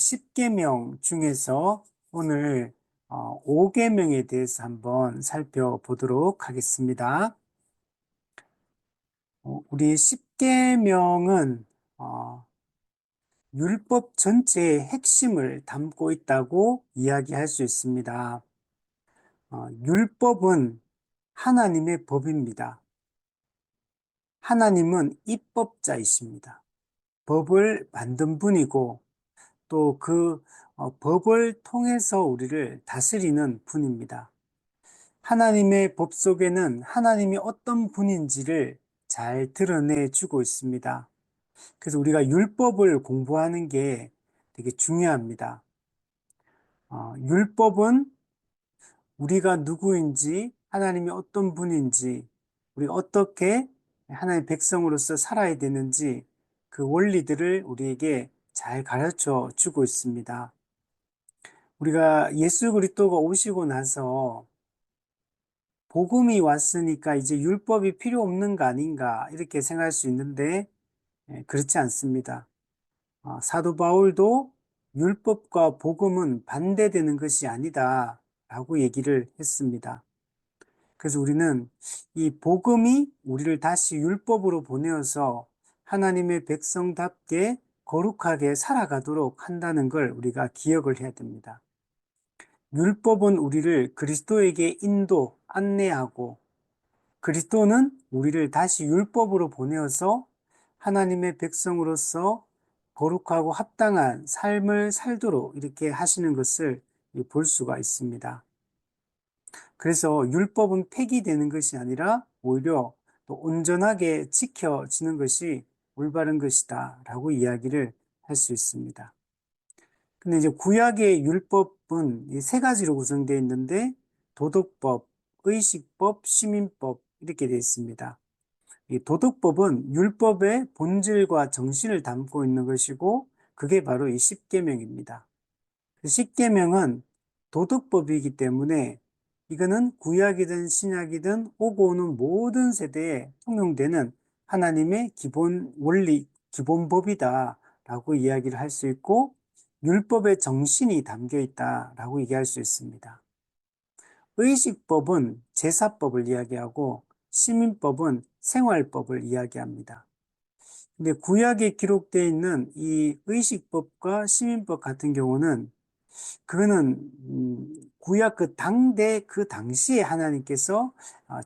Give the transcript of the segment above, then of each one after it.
10계명 중에서 오늘 5계명에 대해서 한번 살펴보도록 하겠습니다. 우리 10계명은 율법 전체의 핵심을 담고 있다고 이야기할 수 있습니다. 율법은 하나님의 법입니다. 하나님은 입법자이십니다. 법을 만든 분이고 또 그 법을 통해서 우리를 다스리는 분입니다. 하나님의 법 속에는 하나님이 어떤 분인지를 잘 드러내 주고 있습니다. 그래서 우리가 율법을 공부하는 게 되게 중요합니다. 율법은 우리가 누구인지, 하나님이 어떤 분인지, 우리가 어떻게 하나님의 백성으로서 살아야 되는지 그 원리들을 우리에게 잘 가르쳐 주고 있습니다. 우리가 예수 그리스도가 오시고 나서 복음이 왔으니까 이제 율법이 필요 없는 거 아닌가 이렇게 생각할 수 있는데 그렇지 않습니다. 사도 바울도 율법과 복음은 반대되는 것이 아니다 라고 얘기를 했습니다. 그래서 우리는 이 복음이 우리를 다시 율법으로 보내어서 하나님의 백성답게 거룩하게 살아가도록 한다는 걸 우리가 기억을 해야 됩니다. 율법은 우리를 그리스도에게 안내하고 그리스도는 우리를 다시 율법으로 보내어서 하나님의 백성으로서 거룩하고 합당한 삶을 살도록 이렇게 하시는 것을 볼 수가 있습니다. 그래서 율법은 폐기되는 것이 아니라 오히려 또 온전하게 지켜지는 것이 올바른 것이다 라고 이야기를 할 수 있습니다. 근데 이제 구약의 율법은 이 세 가지로 구성되어 있는데 도덕법, 의식법, 시민법 이렇게 되어 있습니다. 이 도덕법은 율법의 본질과 정신을 담고 있는 것이고 그게 바로 이 십계명입니다. 십계명은 도덕법이기 때문에 이거는 구약이든 신약이든 오고 오는 모든 세대에 통용되는 하나님의 기본 원리, 기본법이다라고 이야기를 할 수 있고 율법의 정신이 담겨 있다라고 얘기할 수 있습니다. 의식법은 제사법을 이야기하고 시민법은 생활법을 이야기합니다. 근데 구약에 기록되어 있는 이 의식법과 시민법 같은 경우는 그거는 구약 그 당대 그 당시에 하나님께서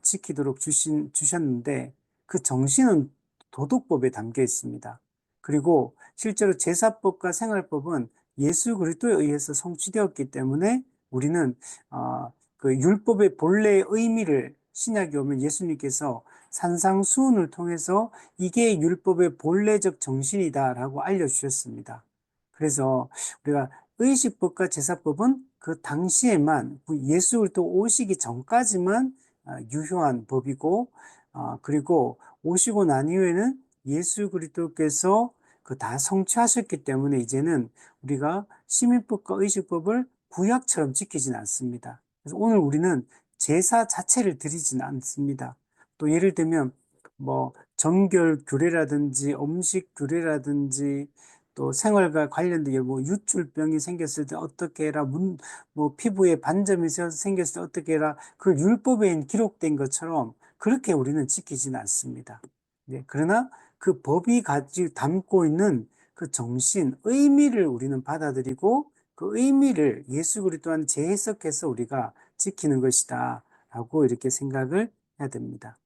지키도록 주셨는데 그 정신은 도덕법에 담겨 있습니다. 그리고 실제로 제사법과 생활법은 예수 그리스도에 의해서 성취되었기 때문에 우리는 그 율법의 본래의 의미를 신약에 오면 예수님께서 산상수훈을 통해서 이게 율법의 본래적 정신이다라고 알려주셨습니다. 그래서 우리가 의식법과 제사법은 그 당시에만 예수 그리스도 오시기 전까지만 유효한 법이고 그리고 오시고 난 이후에는 예수 그리스도께서 그 다 성취하셨기 때문에 이제는 우리가 시민법과 의식법을 구약처럼 지키지는 않습니다. 그래서 오늘 우리는 제사 자체를 드리지는 않습니다. 또 예를 들면 뭐 정결 규례라든지 음식 규례라든지 또 생활과 관련된 뭐 유출병이 생겼을 때 어떻게 해라, 뭐 피부에 반점이 생겼을 때 어떻게 해라, 그 율법에 기록된 것처럼 그렇게 우리는 지키지는 않습니다. 네, 그러나 그 법이 담고 있는 그 정신, 의미를 우리는 받아들이고 그 의미를 예수 그리스도 안 재해석해서 우리가 지키는 것이다 라고 이렇게 생각을 해야 됩니다.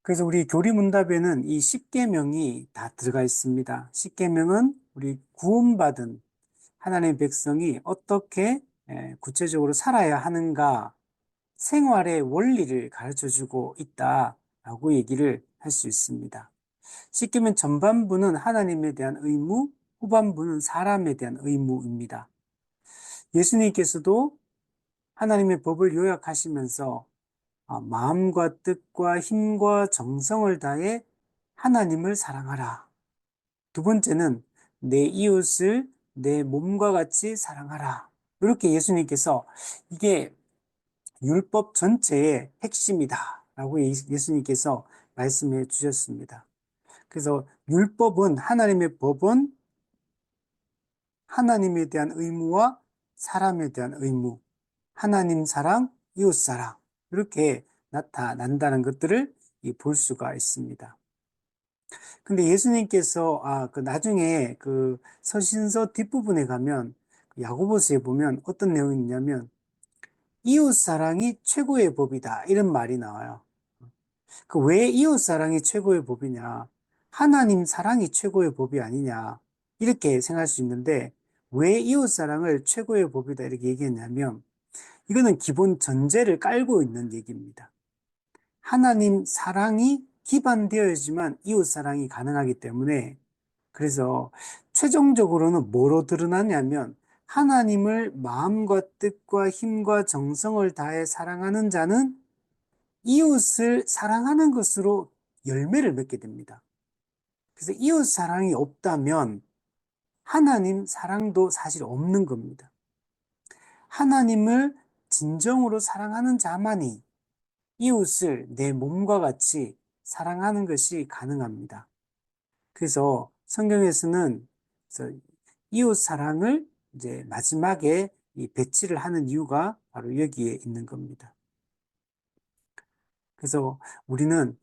그래서 우리 교리문답에는 이 십계명이 다 들어가 있습니다. 십계명은 우리 구원받은 하나님의 백성이 어떻게 구체적으로 살아야 하는가 생활의 원리를 가르쳐주고 있다라고 얘기를 할 수 있습니다. 십계명 전반부는 하나님에 대한 의무, 후반부는 사람에 대한 의무입니다. 예수님께서도 하나님의 법을 요약하시면서 마음과 뜻과 힘과 정성을 다해 하나님을 사랑하라. 두 번째는 내 이웃을 내 몸과 같이 사랑하라. 이렇게 예수님께서 이게 율법 전체의 핵심이다 라고 예수님께서 말씀해 주셨습니다. 그래서 율법은 하나님의 법은 하나님에 대한 의무와 사람에 대한 의무, 하나님 사랑, 이웃 사랑, 이렇게 나타난다는 것들을 볼 수가 있습니다. 근데 예수님께서, 나중에 그 서신서 뒷부분에 가면, 야고보서에 보면 어떤 내용이 있냐면, 이웃 사랑이 최고의 법이다. 이런 말이 나와요. 그 왜 이웃 사랑이 최고의 법이냐? 하나님 사랑이 최고의 법이 아니냐? 이렇게 생각할 수 있는데, 왜 이웃 사랑을 최고의 법이다 이렇게 얘기했냐면, 이거는 기본 전제를 깔고 있는 얘기입니다. 하나님 사랑이 기반되어야지만 이웃 사랑이 가능하기 때문에, 그래서 최종적으로는 뭐로 드러나냐면, 하나님을 마음과 뜻과 힘과 정성을 다해 사랑하는 자는 이웃을 사랑하는 것으로 열매를 맺게 됩니다. 그래서 이웃 사랑이 없다면 하나님 사랑도 사실 없는 겁니다. 하나님을 진정으로 사랑하는 자만이 이웃을 내 몸과 같이 사랑하는 것이 가능합니다. 그래서 성경에서는 이웃 사랑을 이제 마지막에 배치를 하는 이유가 바로 여기에 있는 겁니다. 그래서 우리는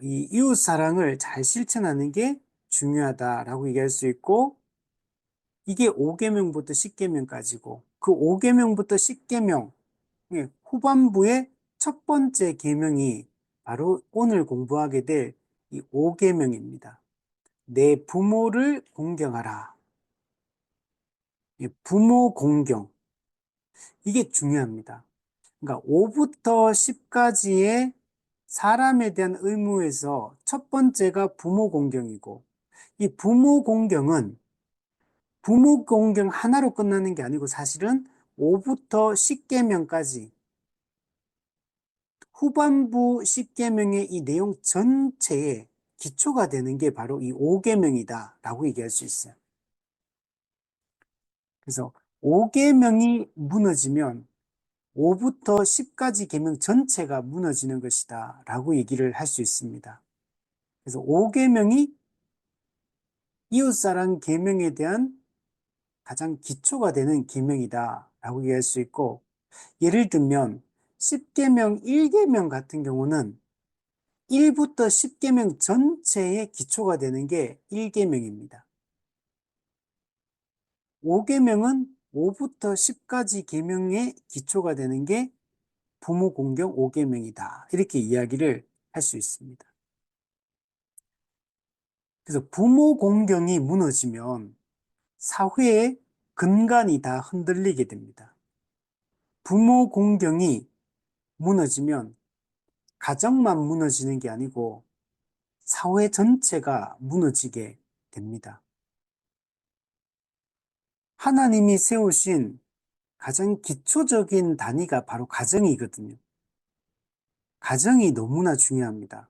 이 이웃 사랑을 잘 실천하는 게 중요하다라고 얘기할 수 있고, 이게 5계명부터 10계명까지고 그 5계명부터 10계명 후반부의 첫 번째 계명이 바로 오늘 공부하게 될 이 5계명입니다. 내 부모를 공경하라. 부모 공경. 이게 중요합니다. 그러니까 5부터 10까지의 사람에 대한 의무에서 첫 번째가 부모 공경이고, 이 부모 공경 하나로 끝나는 게 아니고 사실은 5부터 10계명까지 후반부 10계명의 이 내용 전체에 기초가 되는 게 바로 이 5계명이다라고 얘기할 수 있어요. 그래서 5계명이 무너지면 5부터 10까지 계명 전체가 무너지는 것이다 라고 얘기를 할 수 있습니다. 그래서 5계명이 이웃사랑 계명에 대한 가장 기초가 되는 계명이다 라고 얘기할 수 있고, 예를 들면 10계명 1계명 같은 경우는 1부터 10계명 전체의 기초가 되는 게 1계명입니다. 5계명은 5부터 10까지 계명의 기초가 되는 게 부모 공경 5계명이다. 이렇게 이야기를 할 수 있습니다. 그래서 부모 공경이 무너지면 사회의 근간이 다 흔들리게 됩니다. 부모 공경이 무너지면 가정만 무너지는 게 아니고 사회 전체가 무너지게 됩니다. 하나님이 세우신 가장 기초적인 단위가 바로 가정이거든요. 가정이 너무나 중요합니다.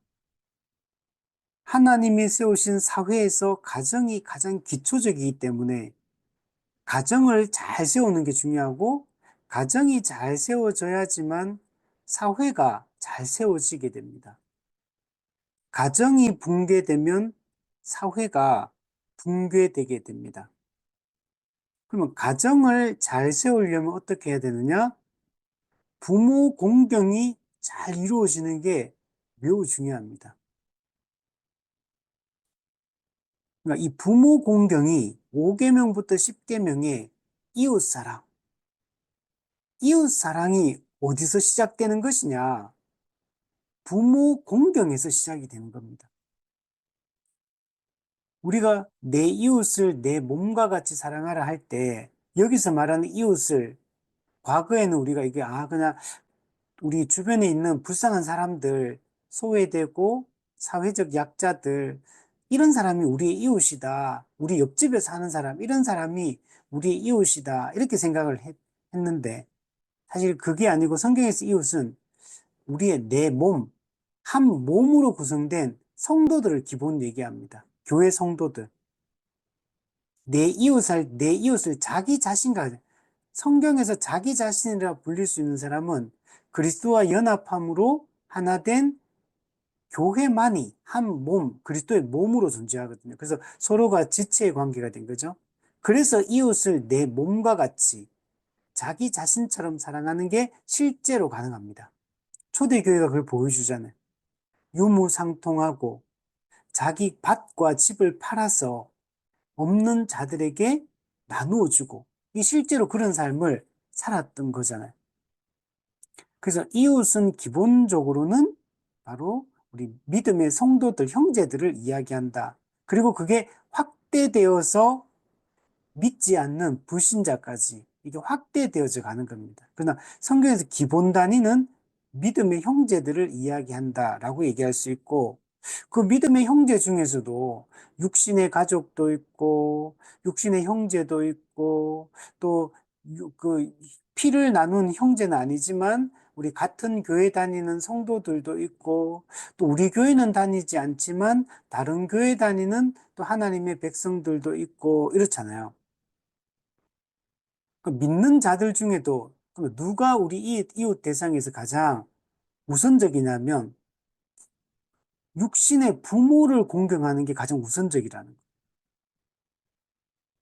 하나님이 세우신 사회에서 가정이 가장 기초적이기 때문에 가정을 잘 세우는 게 중요하고, 가정이 잘 세워져야지만 사회가 잘 세워지게 됩니다. 가정이 붕괴되면 사회가 붕괴되게 됩니다. 그러면 가정을 잘 세우려면 어떻게 해야 되느냐? 부모 공경이 잘 이루어지는 게 매우 중요합니다. 그러니까 이 부모 공경이 5계명부터 10계명의 이웃사랑, 이웃사랑이 어디서 시작되는 것이냐? 부모 공경에서 시작이 되는 겁니다. 우리가 내 이웃을 내 몸과 같이 사랑하라 할 때, 여기서 말하는 이웃을 과거에는 우리가 이게 그냥 우리 주변에 있는 불쌍한 사람들, 소외되고 사회적 약자들, 이런 사람이 우리의 이웃이다. 우리 옆집에 사는 사람, 이런 사람이 우리의 이웃이다. 이렇게 생각을 했는데, 사실 그게 아니고 성경에서 이웃은 우리의 내 몸, 한 몸으로 구성된 성도들을 기본 얘기합니다. 교회 성도들. 내 이웃을 자기 자신과, 성경에서 자기 자신이라 불릴 수 있는 사람은 그리스도와 연합함으로 하나 된 교회만이 한 몸, 그리스도의 몸으로 존재하거든요. 그래서 서로가 지체의 관계가 된 거죠. 그래서 이웃을 내 몸과 같이 자기 자신처럼 사랑하는 게 실제로 가능합니다. 초대교회가 그걸 보여주잖아요. 유무상통하고 자기 밭과 집을 팔아서 없는 자들에게 나누어 주고, 이 실제로 그런 삶을 살았던 거잖아요. 그래서 이웃은 기본적으로는 바로 우리 믿음의 성도들, 형제들을 이야기한다. 그리고 그게 확대되어서 믿지 않는 불신자까지 이게 확대되어져 가는 겁니다. 그러나 성경에서 기본 단위는 믿음의 형제들을 이야기한다라고 얘기할 수 있고, 그 믿음의 형제 중에서도 육신의 가족도 있고 육신의 형제도 있고 또 그 피를 나눈 형제는 아니지만 우리 같은 교회 다니는 성도들도 있고, 또 우리 교회는 다니지 않지만 다른 교회 다니는 또 하나님의 백성들도 있고 이렇잖아요. 그 믿는 자들 중에도 누가 우리 이웃 대상에서 가장 우선적이냐면 육신의 부모를 공경하는 게 가장 우선적이라는 거예요.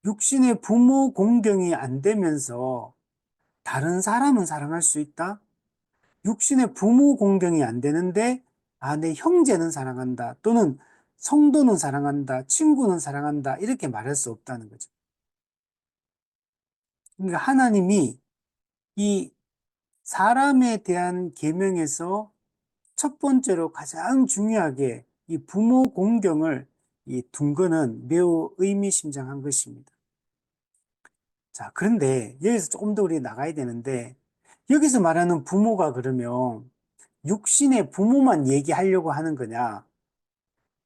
육신의 부모 공경이 안 되면서 다른 사람은 사랑할 수 있다? 육신의 부모 공경이 안 되는데, 아, 내 형제는 사랑한다. 또는 성도는 사랑한다. 친구는 사랑한다. 이렇게 말할 수 없다는 거죠. 그러니까 하나님이 이 사람에 대한 계명에서 첫 번째로 가장 중요하게 이 부모 공경을 둔 거는 매우 의미심장한 것입니다. 자, 그런데 여기서 조금 더 우리 나가야 되는데, 여기서 말하는 부모가 그러면 육신의 부모만 얘기하려고 하는 거냐?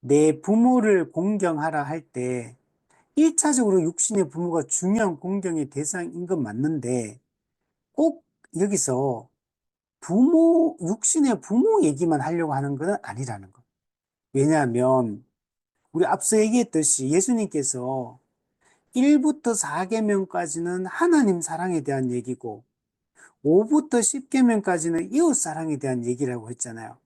내 부모를 공경하라 할 때 1차적으로 육신의 부모가 중요한 공경의 대상인 건 맞는데, 꼭 여기서 육신의 부모 얘기만 하려고 하는 건 아니라는 거. 왜냐하면 우리 앞서 얘기했듯이 예수님께서 1부터 4계명까지는 하나님 사랑에 대한 얘기고 5부터 10계명까지는 이웃 사랑에 대한 얘기라고 했잖아요.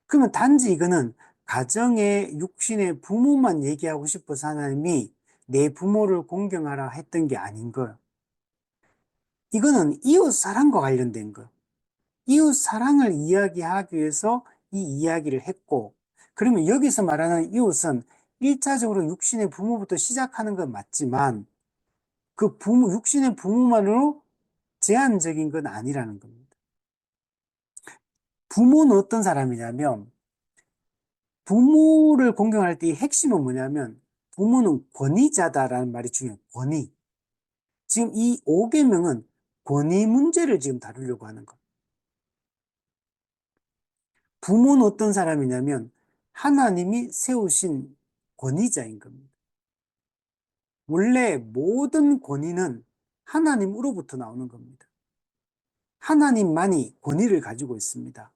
그러면 단지 이거는 가정의 육신의 부모만 얘기하고 싶어서 하나님이 내 부모를 공경하라 했던 게 아닌 거예요. 이거는 이웃 사랑과 관련된 거예요. 이웃 사랑을 이야기하기 위해서 이 이야기를 했고, 그러면 여기서 말하는 이웃은 1차적으로 육신의 부모부터 시작하는 건 맞지만 그 육신의 부모만으로 제한적인 건 아니라는 겁니다. 부모는 어떤 사람이냐면, 부모를 공경할 때 핵심은 뭐냐면 부모는 권위자다라는 말이 중요해요. 권위. 지금 이 5계명은 권위 문제를 지금 다루려고 하는 거예요. 부모는 어떤 사람이냐면 하나님이 세우신 권위자인 겁니다. 원래 모든 권위는 하나님으로부터 나오는 겁니다. 하나님만이 권위를 가지고 있습니다.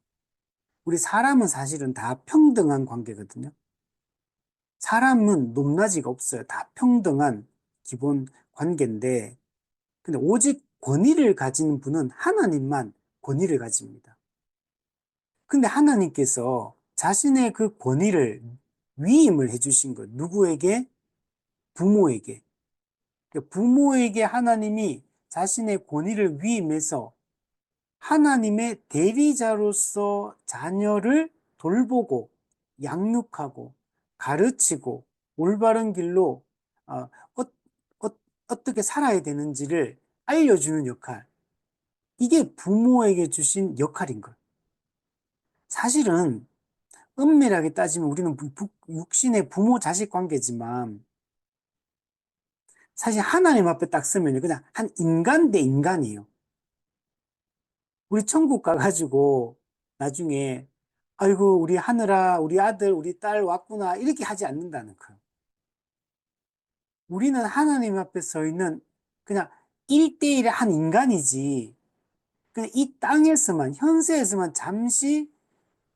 우리 사람은 사실은 다 평등한 관계거든요. 사람은 높낮이가 없어요. 다 평등한 기본 관계인데, 근데 오직 권위를 가진 분은 하나님만 권위를 가집니다. 근데 하나님께서 자신의 그 권위를 위임을 해주신 것, 누구에게? 부모에게. 부모에게 하나님이 자신의 권위를 위임해서 하나님의 대리자로서 자녀를 돌보고 양육하고 가르치고 올바른 길로 어, 어, 어떻게 살아야 되는지를 알려주는 역할. 이게 부모에게 주신 역할인 거예요. 사실은 엄밀하게 따지면 우리는 육신의 부모 자식 관계지만 사실 하나님 앞에 딱 서면 그냥 한 인간 대 인간이에요. 우리 천국 가가지고 나중에 아이고 우리 하늘아 우리 아들 우리 딸 왔구나 이렇게 하지 않는다는 거예요. 우리는 하나님 앞에 서 있는 그냥 1대1의 한 인간이지, 그냥 이 땅에서만 현세에서만 잠시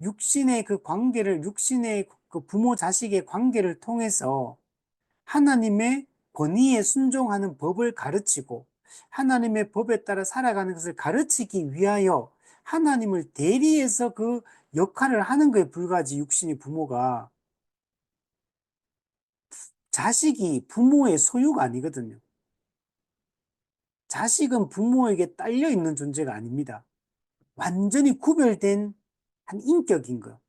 육신의 그 관계를, 육신의 그 부모 자식의 관계를 통해서 하나님의 권위에 순종하는 법을 가르치고 하나님의 법에 따라 살아가는 것을 가르치기 위하여 하나님을 대리해서 그 역할을 하는 거에 불과하지. 육신의 부모가 자식이 부모의 소유가 아니거든요. 자식은 부모에게 딸려 있는 존재가 아닙니다. 완전히 구별된 한 인격인 거예요.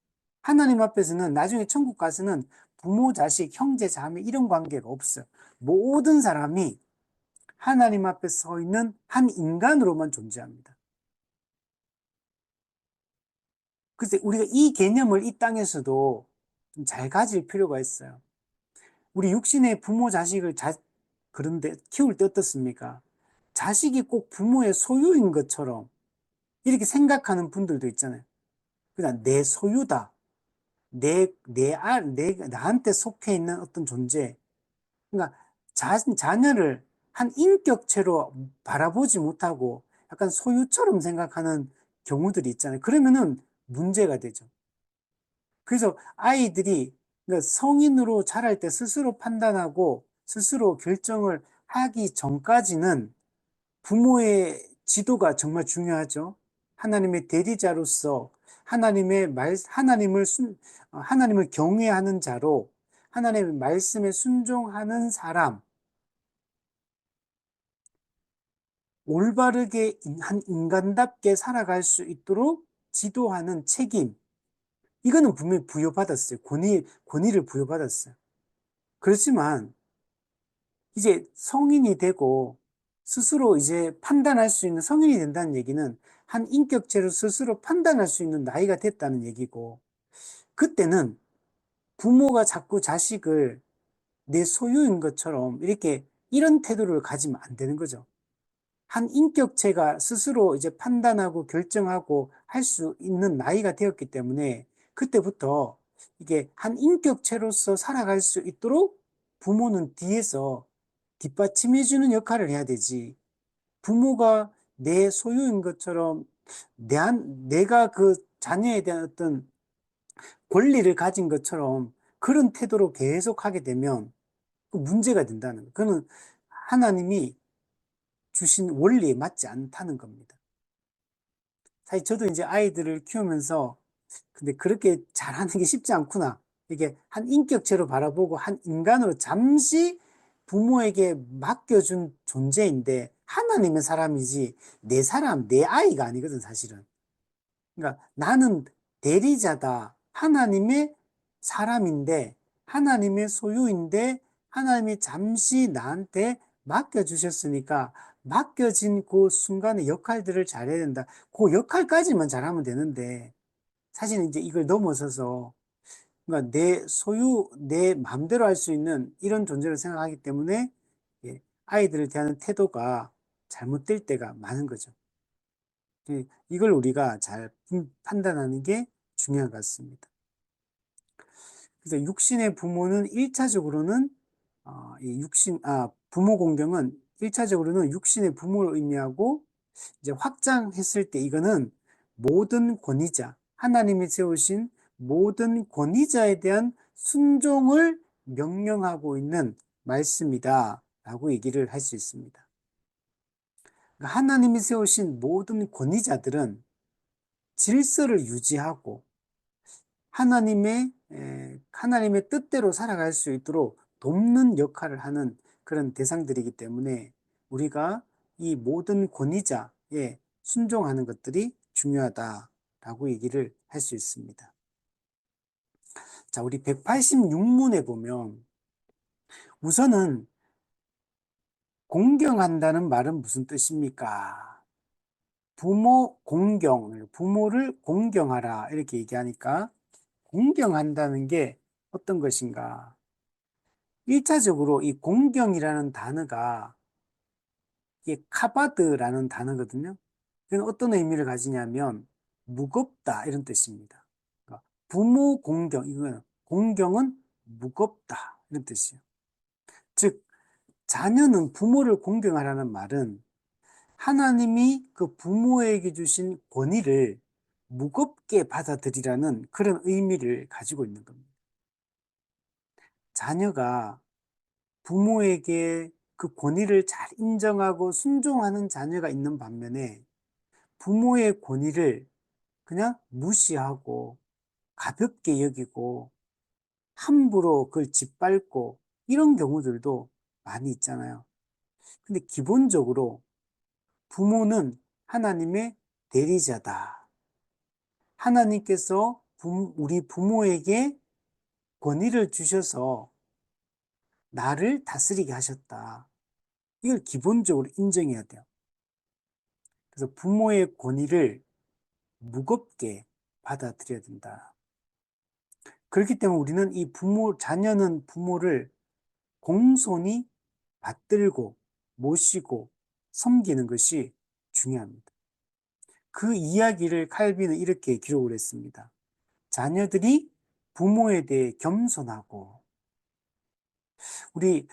하나님 앞에서는 나중에 천국 가서는 부모, 자식, 형제, 자매 이런 관계가 없어요. 모든 사람이 하나님 앞에 서 있는 한 인간으로만 존재합니다. 그래서 우리가 이 개념을 이 땅에서도 좀 잘 가질 필요가 있어요. 우리 육신의 부모, 자식을 그런데 키울 때 어떻습니까? 자식이 꼭 부모의 소유인 것처럼 이렇게 생각하는 분들도 있잖아요. 그냥 내 소유다. 나한테 속해 있는 어떤 존재. 그러니까 자녀를 한 인격체로 바라보지 못하고 약간 소유처럼 생각하는 경우들이 있잖아요. 그러면은 문제가 되죠. 그래서 아이들이 그러니까 성인으로 자랄 때 스스로 판단하고 스스로 결정을 하기 전까지는 부모의 지도가 정말 중요하죠. 하나님의 대리자로서 하나님을 경외하는 자로 하나님의 말씀에 순종하는 사람, 올바르게 한 인간답게 살아갈 수 있도록 지도하는 책임, 이거는 분명히 부여받았어요. 권위를 부여받았어요. 그렇지만 이제 성인이 되고 스스로 이제 판단할 수 있는 성인이 된다는 얘기는 한 인격체로 스스로 판단할 수 있는 나이가 됐다는 얘기고, 그때는 부모가 자꾸 자식을 내 소유인 것처럼 이렇게 이런 태도를 가지면 안 되는 거죠. 한 인격체가 스스로 이제 판단하고 결정하고 할 수 있는 나이가 되었기 때문에 그때부터 이게 한 인격체로서 살아갈 수 있도록 부모는 뒤에서 뒷받침해주는 역할을 해야 되지. 부모가 내 소유인 것처럼 내가 그 자녀에 대한 어떤 권리를 가진 것처럼 그런 태도로 계속 하게 되면 그 문제가 된다는 거예요. 그거는 하나님이 주신 원리에 맞지 않다는 겁니다. 사실 저도 이제 아이들을 키우면서 근데 그렇게 잘하는 게 쉽지 않구나. 이게 한 인격체로 바라보고 한 인간으로 잠시 부모에게 맡겨준 존재인데 하나님의 사람이지 내 아이가 아니거든, 사실은. 그러니까 나는 대리자다. 하나님의 사람인데 하나님의 소유인데 하나님이 잠시 나한테 맡겨주셨으니까 맡겨진 그 순간의 역할들을 잘해야 된다. 그 역할까지만 잘하면 되는데 사실은 이제 이걸 넘어서서 그러니까 내 소유, 내 마음대로 할 수 있는 이런 존재를 생각하기 때문에 예, 아이들을 대하는 태도가 잘못될 때가 많은 거죠. 이걸 우리가 잘 판단하는 게 중요한 것 같습니다. 그래서 육신의 부모는 1차적으로는 부모 공경은 1차적으로는 육신의 부모를 의미하고 이제 확장했을 때 이거는 모든 권위자, 하나님이 세우신 모든 권위자에 대한 순종을 명령하고 있는 말씀이다 라고 얘기를 할 수 있습니다. 그러니까 하나님이 세우신 모든 권위자들은 질서를 유지하고 하나님의 뜻대로 살아갈 수 있도록 돕는 역할을 하는 그런 대상들이기 때문에 우리가 이 모든 권위자에 순종하는 것들이 중요하다라고 얘기를 할 수 있습니다. 자, 우리 186문에 보면 우선은 공경한다는 말은 무슨 뜻입니까? 부모를 공경하라 이렇게 얘기하니까 공경한다는 게 어떤 것인가? 1차적으로 이 공경이라는 단어가 이게 카바드라는 단어거든요. 그건 어떤 의미를 가지냐면 무겁다 이런 뜻입니다. 그러니까 부모 공경, 이거는 공경은 무겁다 이런 뜻이에요. 즉 자녀는 부모를 공경하라는 말은 하나님이 그 부모에게 주신 권위를 무겁게 받아들이라는 그런 의미를 가지고 있는 겁니다. 자녀가 부모에게 그 권위를 잘 인정하고 순종하는 자녀가 있는 반면에 부모의 권위를 그냥 무시하고 가볍게 여기고 함부로 그걸 짓밟고 이런 경우들도 많이 있잖아요. 근데 기본적으로 부모는 하나님의 대리자다. 하나님께서 우리 부모에게 권위를 주셔서 나를 다스리게 하셨다. 이걸 기본적으로 인정해야 돼요. 그래서 부모의 권위를 무겁게 받아들여야 된다. 그렇기 때문에 우리는 자녀는 부모를 공손히 받들고 모시고 섬기는 것이 중요합니다. 그 이야기를 칼빈은 이렇게 기록을 했습니다. 자녀들이 부모에 대해 겸손하고, 우리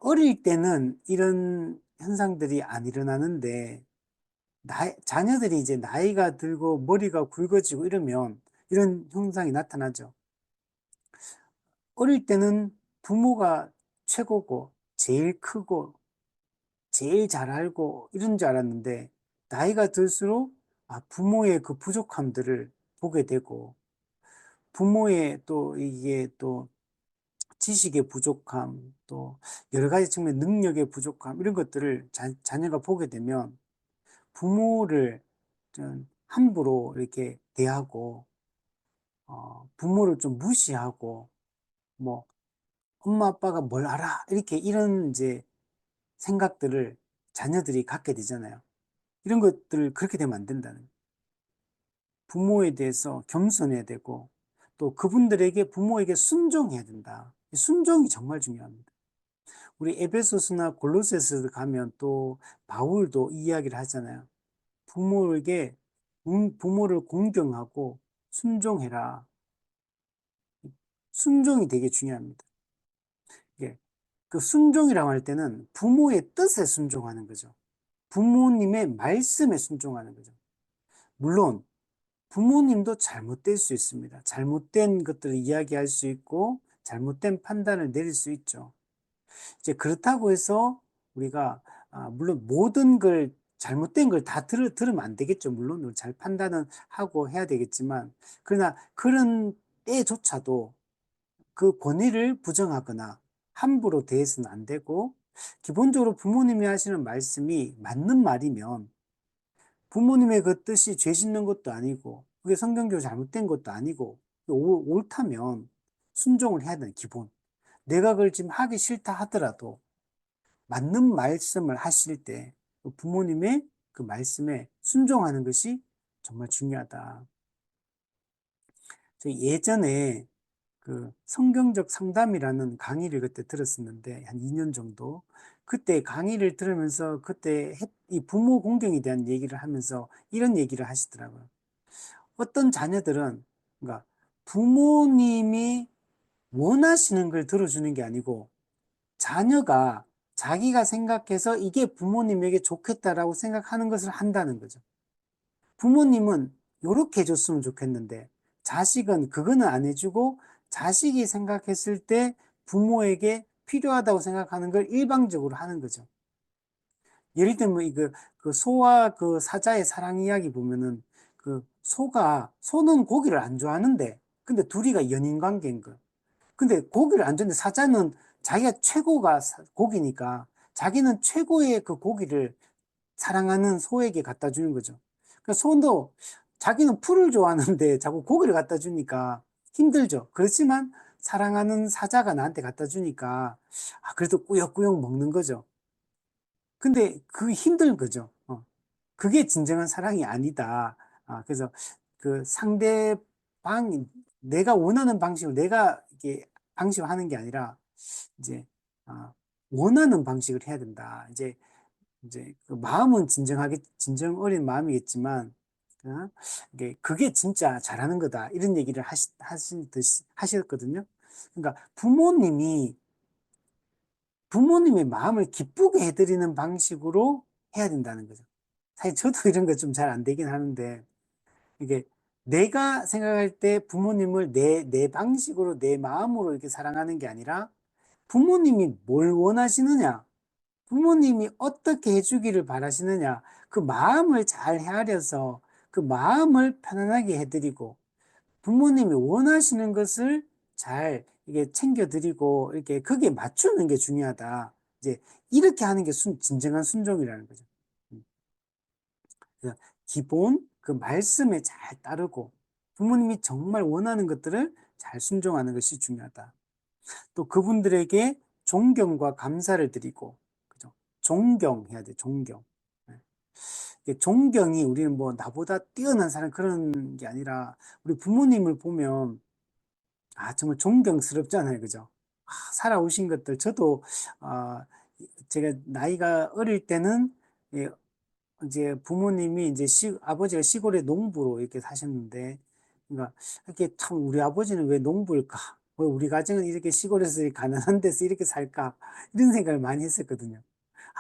어릴 때는 이런 현상들이 안 일어나는데 자녀들이 이제 나이가 들고 머리가 굵어지고 이러면 이런 현상이 나타나죠. 어릴 때는 부모가 최고고 제일 크고 제일 잘 알고 이런 줄 알았는데 나이가 들수록 부모의 그 부족함들을 보게 되고 부모의 또 이게 또 지식의 부족함 또 여러 가지 측면 능력의 부족함 이런 것들을 자녀가 보게 되면 부모를 좀 함부로 이렇게 대하고 부모를 좀 무시하고 뭐 엄마 아빠가 뭘 알아 이렇게 이런 이제 생각들을 자녀들이 갖게 되잖아요. 이런 것들을 그렇게 되면 안 된다는 거예요. 부모에 대해서 겸손해야 되고 또 그분들에게 부모에게 순종해야 된다. 순종이 정말 중요합니다. 우리 에베소스나 골로새서 가면 또 바울도 이야기를 하잖아요. 부모를 공경하고 순종해라. 순종이 되게 중요합니다. 이게 그 순종이라고 할 때는 부모의 뜻에 순종하는 거죠. 부모님의 말씀에 순종하는 거죠. 물론 부모님도 잘못될 수 있습니다. 잘못된 것들을 이야기할 수 있고 잘못된 판단을 내릴 수 있죠. 이제 그렇다고 해서 우리가 물론 모든 걸 잘못된 걸 다 들으면 안 되겠죠. 물론 잘 판단은 하고 해야 되겠지만 그러나 그런 때조차도 그 권위를 부정하거나 함부로 대해서는 안 되고 기본적으로 부모님이 하시는 말씀이 맞는 말이면 부모님의 그 뜻이 죄 짓는 것도 아니고 그게 성경적으로 잘못된 것도 아니고 옳다면 순종을 해야 되는 기본. 내가 그걸 지금 하기 싫다 하더라도 맞는 말씀을 하실 때 부모님의 그 말씀에 순종하는 것이 정말 중요하다. 예전에 그 성경적 상담이라는 강의를 그때 들었었는데 한 2년 정도 그때 강의를 들으면서 그때 이 부모 공경에 대한 얘기를 하면서 이런 얘기를 하시더라고요. 어떤 자녀들은 그러니까 부모님이 원하시는 걸 들어주는 게 아니고 자녀가 자기가 생각해서 이게 부모님에게 좋겠다라고 생각하는 것을 한다는 거죠. 부모님은 이렇게 해줬으면 좋겠는데 자식은 그거는 안 해주고 자식이 생각했을 때 부모에게 필요하다고 생각하는 걸 일방적으로 하는 거죠. 예를 들면 그 소와 그 사자의 사랑 이야기 보면은 그 소는 고기를 안 좋아하는데 근데 둘이가 연인 관계인 거예요. 근데 고기를 안 좋아하는데 사자는 자기가 최고가 고기니까 자기는 최고의 그 고기를 사랑하는 소에게 갖다 주는 거죠. 그러니까 소도 자기는 풀을 좋아하는데 자꾸 고기를 갖다 주니까 힘들죠. 그렇지만 사랑하는 사자가 나한테 갖다 주니까 그래도 꾸역꾸역 먹는 거죠. 근데 그 힘든 거죠. 그게 진정한 사랑이 아니다. 그래서 그 상대방이 내가 원하는 방식으로 내가 이게 방식을 하는 게 아니라 이제 원하는 방식을 해야 된다. 이제 그 마음은 진정 어린 마음이겠지만 그게 진짜 잘하는 거다. 이런 얘기를 하셨거든요. 그러니까 부모님의 마음을 기쁘게 해드리는 방식으로 해야 된다는 거죠. 사실 저도 이런 거 좀 잘 안 되긴 하는데, 이게 내가 생각할 때 부모님을 내 방식으로, 내 마음으로 이렇게 사랑하는 게 아니라 부모님이 뭘 원하시느냐, 부모님이 어떻게 해주기를 바라시느냐, 그 마음을 잘 헤아려서 그 마음을 편안하게 해드리고 부모님이 원하시는 것을 잘 이게 챙겨드리고 이렇게 거기에 맞추는 게 중요하다. 이제 이렇게 하는 게 진정한 순종이라는 거죠. 음. 그래서 기본 그 말씀에 잘 따르고 부모님이 정말 원하는 것들을 잘 순종하는 것이 중요하다. 또 그분들에게 존경과 감사를 드리고, 그죠? 존경해야 돼, 존경. 네. 존경이 우리는 뭐 나보다 뛰어난 사람 그런 게 아니라 우리 부모님을 보면 정말 존경스럽잖아요. 그죠? 살아오신 것들 저도 아, 제가 나이가 어릴 때는 예, 이제 부모님이 이제 아버지가 시골에 농부로 이렇게 사셨는데 그러니까 이렇게 참 우리 아버지는 왜 농부일까? 왜 우리 가정은 이렇게 시골에서 이렇게 가난한 데서 이렇게 살까? 이런 생각을 많이 했었거든요.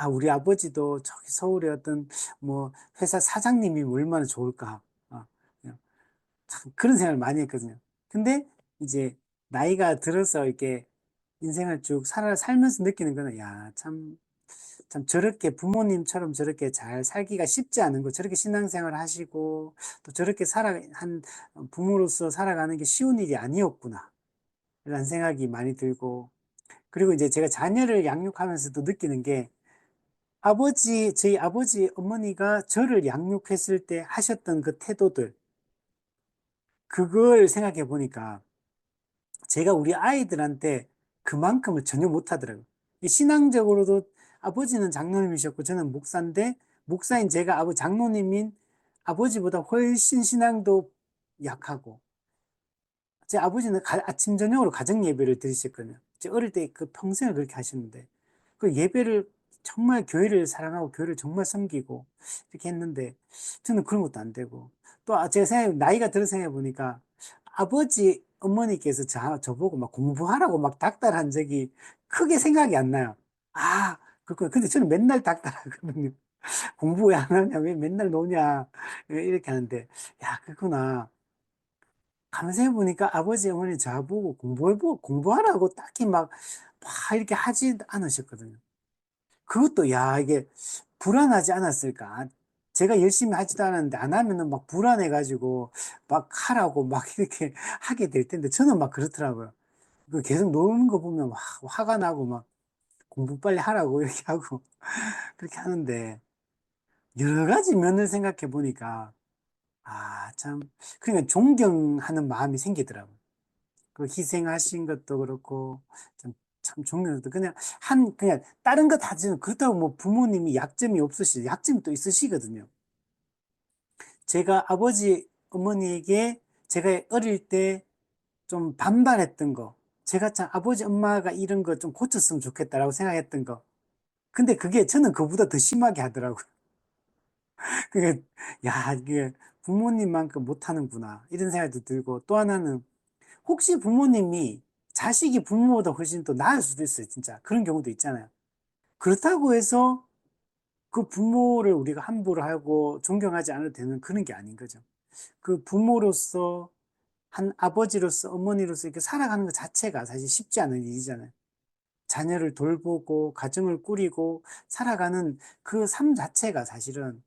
우리 아버지도 저기 서울의 어떤 뭐 회사 사장님이 얼마나 좋을까? 그냥 참 그런 생각을 많이 했거든요. 근데 이제 나이가 들어서 이렇게 인생을 쭉 살면서 느끼는 거는 참 저렇게 부모님처럼 저렇게 잘 살기가 쉽지 않은 거, 저렇게 신앙생활 하시고 또 저렇게 한 부모로서 살아가는 게 쉬운 일이 아니었구나. 이런 생각이 많이 들고 그리고 이제 제가 자녀를 양육하면서도 느끼는 게 저희 아버지, 어머니가 저를 양육했을 때 하셨던 그 태도들, 그걸 생각해 보니까 제가 우리 아이들한테 그만큼을 전혀 못하더라고요. 신앙적으로도 아버지는 장로님이셨고 저는 목사인데 목사인 제가 장로님인 아버지보다 훨씬 신앙도 약하고 제 아버지는 아침 저녁으로 가정 예배를 드리셨거든요. 제 어릴 때 그 평생을 그렇게 하셨는데 그 예배를 정말 교회를 사랑하고 교회를 정말 섬기고 이렇게 했는데 저는 그런 것도 안 되고 또 제가 나이가 들어 생각해 보니까 아버지 어머니께서 저보고 막 공부하라고 막 닥달한 적이 크게 생각이 안 나요. 그렇구나. 근데 저는 맨날 닥달하거든요. 공부 왜 안 하냐, 왜 맨날 노냐, 이렇게 하는데, 야, 그렇구나. 가만히 생각해보니까 아버지, 어머니 저보고 공부하라고 딱히 막 이렇게 하지 않으셨거든요. 그것도, 야, 이게 불안하지 않았을까? 제가 열심히 하지도 않았는데, 안 하면은 막 불안해가지고, 막 하라고 막 이렇게 하게 될 텐데, 저는 막 그렇더라고요. 계속 노는 거 보면 막 화가 나고 막 공부 빨리 하라고 이렇게 하고, 그렇게 하는데, 여러 가지 면을 생각해 보니까, 참, 그러니까 존경하는 마음이 생기더라고요. 그 희생하신 것도 그렇고, 참 존경도 그냥 다른 거 다 지금 그렇다고 뭐 부모님이 약점이 또 있으시거든요. 제가 아버지, 어머니에게 제가 어릴 때 좀 반발했던 거, 제가 참 아버지, 엄마가 이런 거 좀 고쳤으면 좋겠다라고 생각했던 거. 근데 저는 그보다 더 심하게 하더라고요. 그게, 야, 이게 부모님만큼 못하는구나. 이런 생각도 들고, 또 하나는, 혹시 부모님이 자식이 부모보다 훨씬 더 나을 수도 있어요, 진짜. 그런 경우도 있잖아요. 그렇다고 해서 그 부모를 우리가 함부로 하고 존경하지 않아도 되는 그런 게 아닌 거죠. 그 부모로서, 한 아버지로서, 어머니로서 이렇게 살아가는 것 자체가 사실 쉽지 않은 일이잖아요. 자녀를 돌보고, 가정을 꾸리고, 살아가는 그 삶 자체가 사실은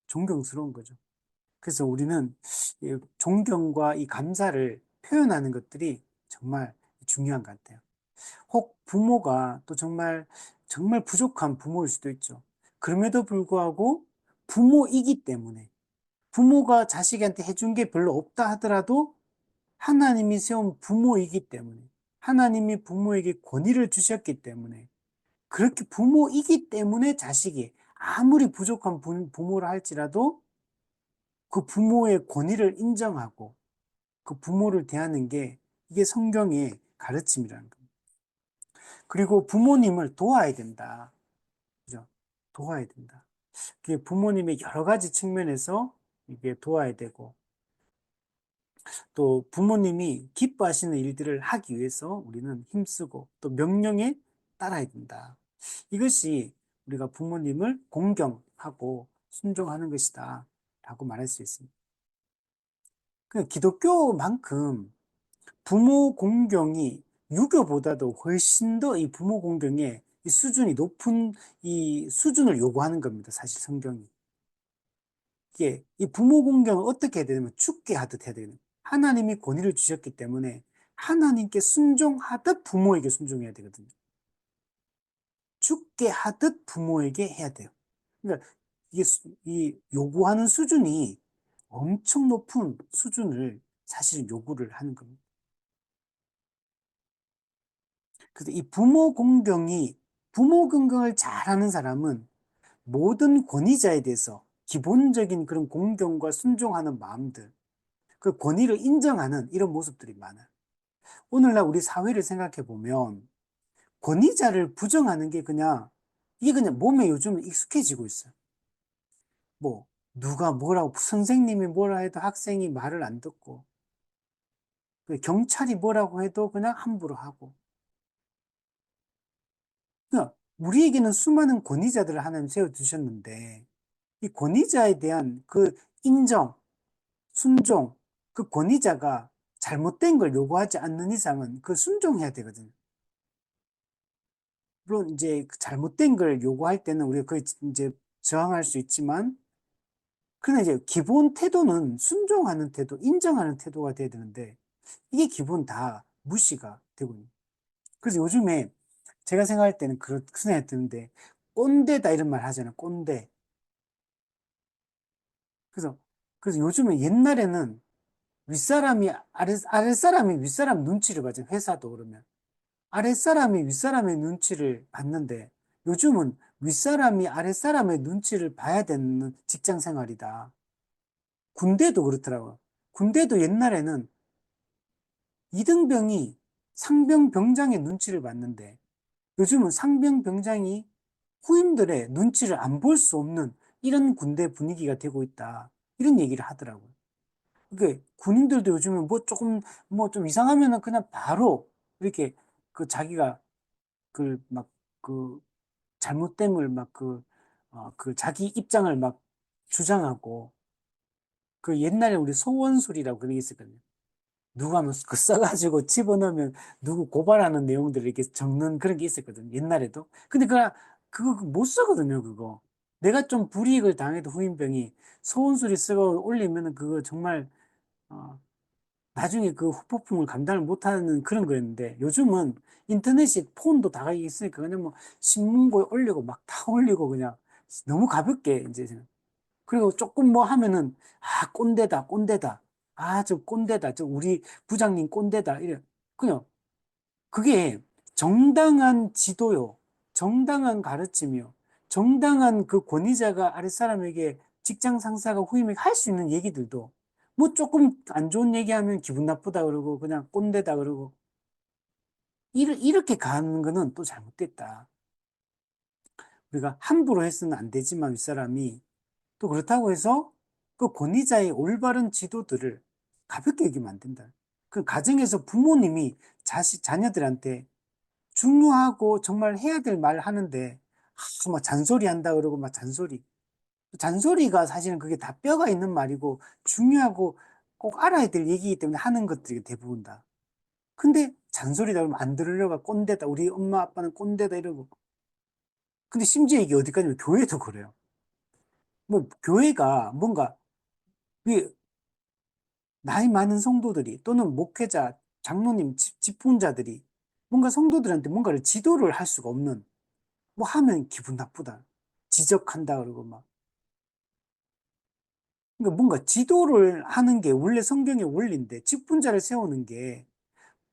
존경스러운 거죠. 그래서 우리는 이 존경과 이 감사를 표현하는 것들이 정말 중요한 것 같아요. 혹 부모가 또 정말 부족한 부모일 수도 있죠. 그럼에도 불구하고 부모이기 때문에 부모가 자식한테 해준 게 별로 없다 하더라도 하나님이 세운 부모이기 때문에 하나님이 부모에게 권위를 주셨기 때문에 그렇게 부모이기 때문에 자식이 아무리 부족한 부모라 할지라도 그 부모의 권위를 인정하고 그 부모를 대하는 게 이게 성경의 가르침이라는 겁니다. 그리고 부모님을 도와야 된다. 그죠? 도와야 된다. 그게 부모님의 여러 가지 측면에서 이게 도와야 되고 또 부모님이 기뻐하시는 일들을 하기 위해서 우리는 힘쓰고 또 명령에 따라야 된다. 이것이 우리가 부모님을 공경하고 순종하는 것이다. 라고 말할 수 있습니다. 기독교만큼 부모 공경이 유교보다도 훨씬 더 이 부모 공경의 이 수준이 높은 이 수준을 요구하는 겁니다. 사실 성경이. 이 부모 공경을 어떻게 해야 되냐면 죽게 하듯 해야 되는. 하나님이 권위를 주셨기 때문에 하나님께 순종하듯 부모에게 순종해야 되거든요. 죽게 하듯 부모에게 해야 돼요. 그러니까 이게 이 요구하는 수준이 엄청 높은 수준을 사실은 요구를 하는 겁니다. 그래서 이 부모 공경을 잘하는 사람은 모든 권위자에 대해서 기본적인 그런 공경과 순종하는 마음들, 그 권위를 인정하는 이런 모습들이 많아요. 오늘날 우리 사회를 생각해 보면 권위자를 부정하는 게 그냥 이게 그냥 몸에 요즘 익숙해지고 있어요. 뭐 누가 뭐라고 선생님이 뭐라 해도 학생이 말을 안 듣고 그 경찰이 뭐라고 해도 그냥 함부로 하고 그냥 우리에게는 수많은 권위자들을 하나님 세워두셨는데 이 권위자에 대한 그 인정, 순종, 그 권위자가 잘못된 걸 요구하지 않는 이상은 그 순종해야 되거든요. 물론 이제 그 잘못된 걸 요구할 때는 우리가 그 이제 저항할 수 있지만 그러나 이제 기본 태도는 순종하는 태도, 인정하는 태도가 돼야 되는데 이게 기본 다 무시가 되거든요. 그래서 요즘에 제가 생각할 때는 그런 생각이 드는데 꼰대다 이런 말 하잖아요. 꼰대. 그래서 요즘에 옛날에는 윗사람이 아랫사람이 윗사람 눈치를 봐죠. 회사도 그러면. 아랫사람이 윗사람의 눈치를 봤는데 요즘은 윗사람이 아랫사람의 눈치를 봐야 되는 직장 생활이다. 군대도 그렇더라고요. 군대도 옛날에는 이등병이 상병 병장의 눈치를 봤는데 요즘은 상병 병장이 후임들의 눈치를 안 볼 수 없는 이런 군대 분위기가 되고 있다. 이런 얘기를 하더라고요. 그게 군인들도 요즘에 뭐 조금 뭐 좀 이상하면은 그냥 바로 이렇게 그 자기가 그 막 그 잘못됨을 막 그 자기 입장을 막 주장하고 그 옛날에 우리 소원술이라고 그런 게 있었거든요. 누가 하면 그 써가지고 집어넣으면 누구 고발하는 내용들을 이렇게 적는 그런 게 있었거든요. 옛날에도. 근데 그거 못 쓰거든요, 그거. 내가 좀 불이익을 당해도 후임병이 소원술이 쓰고 올리면은 그거 정말, 어, 나중에 그 후폭풍을 감당을 못하는 그런 거였는데 요즘은 인터넷이 폰도 다 있으니까 그냥 뭐 신문고에 올리고 막 다 올리고 그냥 너무 가볍게 이제 그리고 조금 뭐 하면은 아 꼰대다 꼰대다 아 저 꼰대다 저 우리 부장님 꼰대다 이래 그냥 그게 정당한 지도요 정당한 가르침이요 정당한 그 권위자가 아랫사람에게 직장 상사가 후임에게 할 수 있는 얘기들도 뭐 조금 안 좋은 얘기하면 기분 나쁘다 그러고 그냥 꼰대다 그러고 이렇게 가는 거는 또 잘못됐다. 우리가 함부로 해서는 안 되지만 윗사람이 또 그렇다고 해서 그 권위자의 올바른 지도들을 가볍게 여기면 안 된다. 그 가정에서 부모님이 자녀들한테 중요하고 정말 해야 될 말 하는데, 막 잔소리 한다 그러고 막 잔소리. 잔소리가 사실은 그게 다 뼈가 있는 말이고 중요하고 꼭 알아야 될 얘기이기 때문에 하는 것들이 대부분 다. 근데 잔소리다 그러면 안 들으려고 꼰대다. 우리 엄마 아빠는 꼰대다 이러고. 근데 심지어 이게 어디까지면 교회도 그래요. 뭐 교회가 뭔가 왜 나이 많은 성도들이 또는 목회자, 장로님, 집훈자들이 뭔가 성도들한테 뭔가를 지도를 할 수가 없는 뭐 하면 기분 나쁘다. 지적한다 그러고 막. 그러니까 뭔가 지도를 하는 게 원래 성경의 원리인데 직분자를 세우는 게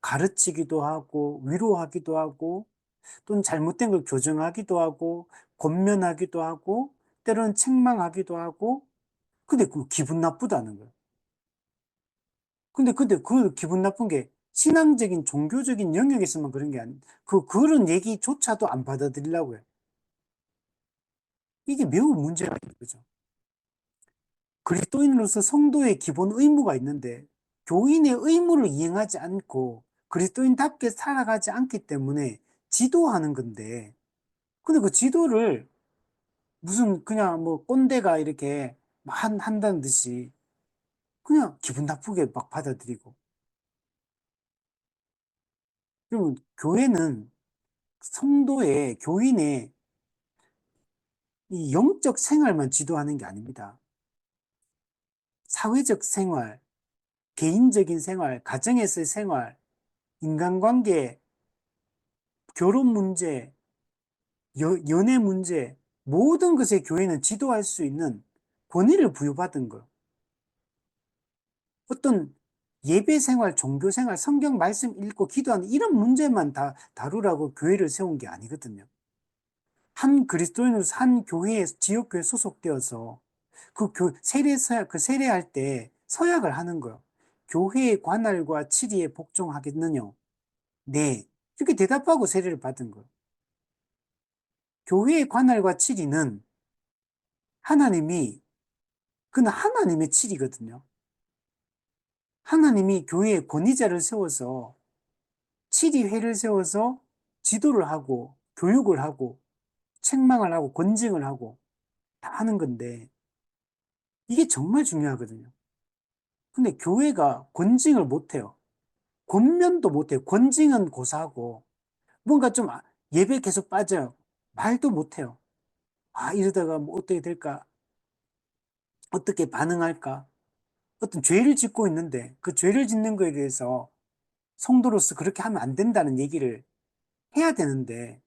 가르치기도 하고 위로하기도 하고 또는 잘못된 걸 교정하기도 하고 권면하기도 하고 때로는 책망하기도 하고 근데 그 기분 나쁘다는 거예요. 근데 그 기분 나쁜 게 신앙적인 종교적인 영역에서만 그런 게 아니 그런 얘기조차도 안 받아들이려고 해요. 이게 매우 문제가 있는 거죠. 그리스도인으로서 성도의 기본 의무가 있는데 교인의 의무를 이행하지 않고 그리스도인답게 살아가지 않기 때문에 지도하는 건데 근데 그 지도를 무슨 그냥 뭐 꼰대가 이렇게 한다는 듯이 그냥 기분 나쁘게 막 받아들이고 그러면 교회는 성도의 교인의 이 영적 생활만 지도하는 게 아닙니다. 사회적 생활, 개인적인 생활, 가정에서의 생활, 인간관계, 결혼 문제, 연애 문제, 모든 것에 교회는 지도할 수 있는 권위를 부여받은 거예요. 어떤 예배 생활, 종교 생활, 성경 말씀 읽고 기도하는 이런 문제만 다 다루라고 교회를 세운 게 아니거든요. 한 그리스도인으로서 한 교회에, 지역교회에 소속되어서 그 세례할 때 서약을 하는 거예요. 교회의 관할과 치리에 복종하겠느냐? 네. 이렇게 대답하고 세례를 받은 거예요. 교회의 관할과 치리는 하나님이, 그는 하나님의 치리거든요. 하나님이 교회에 권위자를 세워서, 치리회를 세워서 지도를 하고, 교육을 하고, 책망을 하고, 권징을 하고, 다 하는 건데, 이게 정말 중요하거든요. 근데 교회가 권징을 못해요. 권면도 못해요. 권징은 고사하고, 뭔가 좀 예배 계속 빠져요. 말도 못해요. 아, 이러다가 뭐 어떻게 될까? 어떻게 반응할까? 어떤 죄를 짓고 있는데, 그 죄를 짓는 거에 대해서 성도로서 그렇게 하면 안 된다는 얘기를 해야 되는데,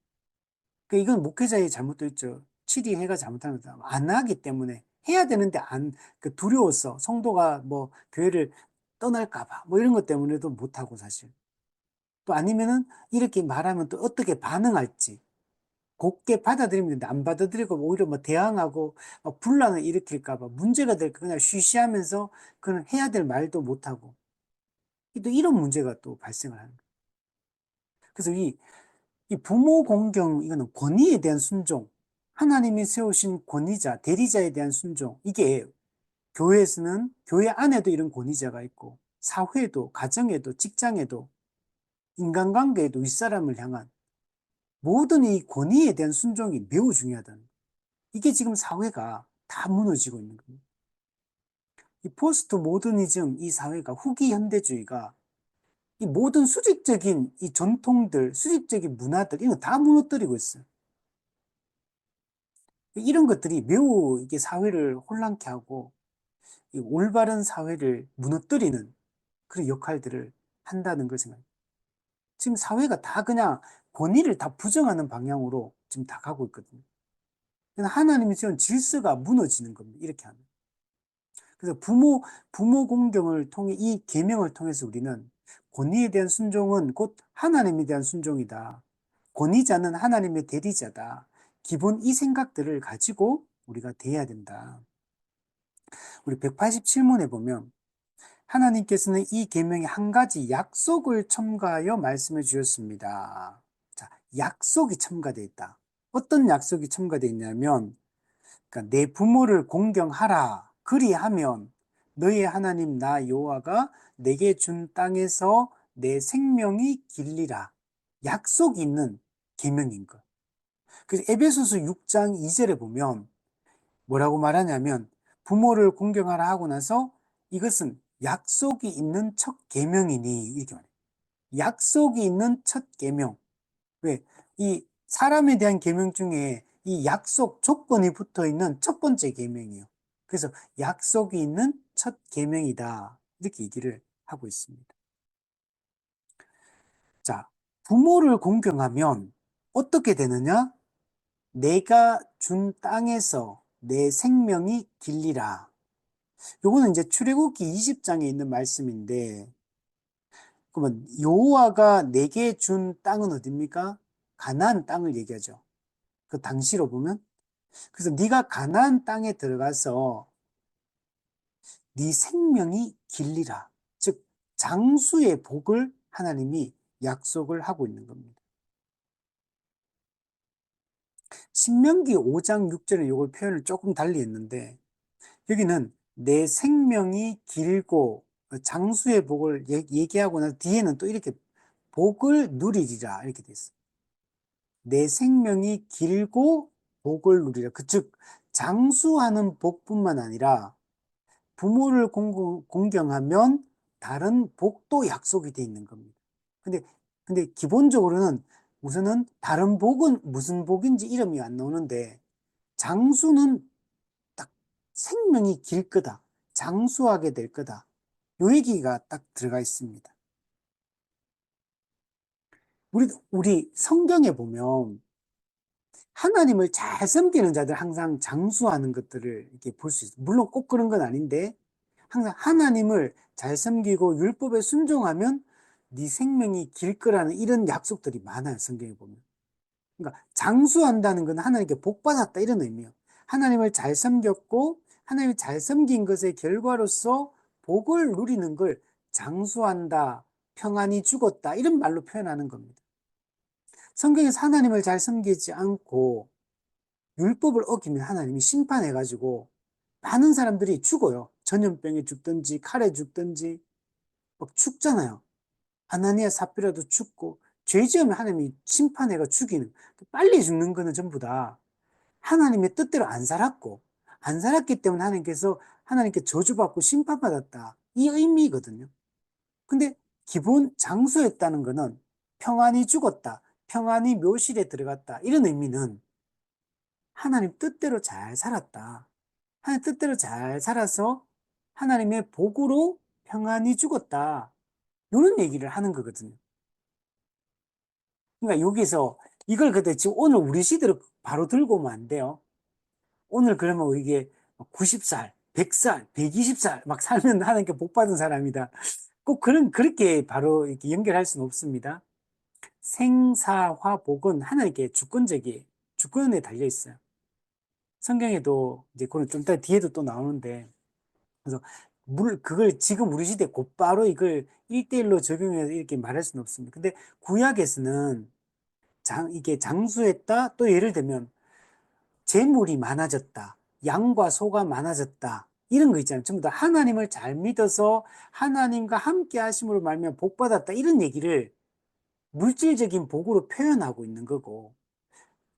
이건 목회자의 잘못도 있죠. 치리해가 잘못하는 거다. 안 하기 때문에 해야 되는데 두려워서 성도가 뭐 교회를 떠날까봐 뭐 이런 것 때문에도 못하고 사실. 또 아니면은 이렇게 말하면 또 어떻게 반응할지 곱게 받아들이면 되는데 안 받아들이고 오히려 뭐 대항하고 분란을 일으킬까봐 문제가 될까 그냥 쉬쉬하면서 그는 해야 될 말도 못하고 또 이런 문제가 또 발생을 하는 거예요. 그래서 이 부모 공경, 이거는 권위에 대한 순종, 하나님이 세우신 권위자, 대리자에 대한 순종, 이게 교회에서는, 교회 안에도 이런 권위자가 있고, 사회에도, 가정에도, 직장에도, 인간관계에도 윗사람을 향한 모든 이 권위에 대한 순종이 매우 중요하다는, 이게 지금 사회가 다 무너지고 있는 겁니다. 이 포스트 모더니즘, 이 사회가, 후기 현대주의가 이 모든 수직적인 이 전통들, 수직적인 문화들, 이거 다 무너뜨리고 있어요. 이런 것들이 매우 이게 사회를 혼란케 하고 이 올바른 사회를 무너뜨리는 그런 역할들을 한다는 걸 생각해요. 지금 사회가 다 그냥 권위를 다 부정하는 방향으로 지금 다 가고 있거든요. 하나님이 세운 질서가 무너지는 겁니다. 이렇게 하면. 그래서 부모 공경을 통해 이 계명을 통해서 우리는 권위에 대한 순종은 곧 하나님에 대한 순종이다. 권위자는 하나님의 대리자다. 기본 이 생각들을 가지고 우리가 대해야 된다. 우리 187문에 보면 하나님께서는 이 계명에 한 가지 약속을 첨가하여 말씀해 주셨습니다. 자, 약속이 첨가되어 있다. 어떤 약속이 첨가되어 있냐면, 그러니까 내 부모를 공경하라. 그리하면 너희 하나님 나 여호와가 내게 준 땅에서 내 생명이 길리라. 약속이 있는 계명인 것. 그래서 에베소서 6장 2절에 보면 뭐라고 말하냐면 부모를 공경하라 하고 나서 이것은 약속이 있는 첫 계명이니 이렇게 말해요. 약속이 있는 첫 계명. 왜? 이 사람에 대한 계명 중에 이 약속 조건이 붙어 있는 첫 번째 계명이에요. 그래서 약속이 있는 첫 계명이다. 이렇게 얘기를 하고 있습니다. 자, 부모를 공경하면 어떻게 되느냐? 내가 준 땅에서 내 생명이 길리라. 요거는 이제 출애굽기 20장에 있는 말씀인데, 그러면 여호와가 내게 준 땅은 어딥니까? 가나안 땅을 얘기하죠. 그 당시로 보면. 그래서 네가 가나안 땅에 들어가서 네 생명이 길리라. 즉 장수의 복을 하나님이 약속을 하고 있는 겁니다. 신명기 5장 6절에 이걸 표현을 조금 달리 했는데 여기는 내 생명이 길고 장수의 복을 얘기하고 나서 뒤에는 또 이렇게 복을 누리리라 이렇게 돼 있어요. 내 생명이 길고 복을 누리라. 즉 장수하는 복뿐만 아니라 부모를 공경하면 다른 복도 약속이 돼 있는 겁니다. 근데 기본적으로는 우선은 다른 복은 무슨 복인지 이름이 안 나오는데 장수는 딱 생명이 길 거다. 장수하게 될 거다. 요 얘기가 딱 들어가 있습니다. 우리 성경에 보면 하나님을 잘 섬기는 자들 항상 장수하는 것들을 이렇게 볼 수 있어요. 물론 꼭 그런 건 아닌데 항상 하나님을 잘 섬기고 율법에 순종하면 네 생명이 길 거라는 이런 약속들이 많아요. 성경에 보면. 그러니까 장수한다는 건 하나님께 복 받았다 이런 의미예요. 하나님을 잘 섬겼고 하나님을 잘 섬긴 것의 결과로서 복을 누리는 걸 장수한다, 평안히 죽었다 이런 말로 표현하는 겁니다. 성경에서 하나님을 잘 섬기지 않고 율법을 어기면 하나님이 심판해가지고 많은 사람들이 죽어요. 전염병에 죽든지 칼에 죽든지 막 죽잖아요. 아나니아 삽비라도 죽고 죄 지으면 하나님이 심판해가 죽이는 빨리 죽는 거는 전부 다 하나님의 뜻대로 안 살았고 안 살았기 때문에 하나님께 저주받고 심판받았다 이 의미거든요. 근데 기본 장수했다는 거는 평안히 죽었다, 평안히 묘실에 들어갔다 이런 의미는 하나님 뜻대로 잘 살았다. 하나님 뜻대로 잘 살아서 하나님의 복으로 평안히 죽었다. 이런 얘기를 하는 거거든요. 그러니까 여기서 이걸 그때 지금 오늘 우리 시대로 바로 들고 오면 안 돼요. 오늘 그러면 이게 90살, 100살, 120살 막 살면 하나님께 복 받은 사람이다. 꼭 그렇게 바로 이렇게 연결할 수는 없습니다. 생사화복은 하나님께 주권적이에요. 주권에 달려 있어요. 성경에도 이제 그건 좀 이따 뒤에도 또 나오는데 그래서 그걸 지금 우리 시대 곧바로 이걸 1대1로 적용해서 이렇게 말할 수는 없습니다. 근데 구약에서는 이게 장수했다 또 예를 들면 재물이 많아졌다. 양과 소가 많아졌다. 이런 거 있잖아요. 전부 다 하나님을 잘 믿어서 하나님과 함께 하심으로 말미암아 복 받았다. 이런 얘기를 물질적인 복으로 표현하고 있는 거고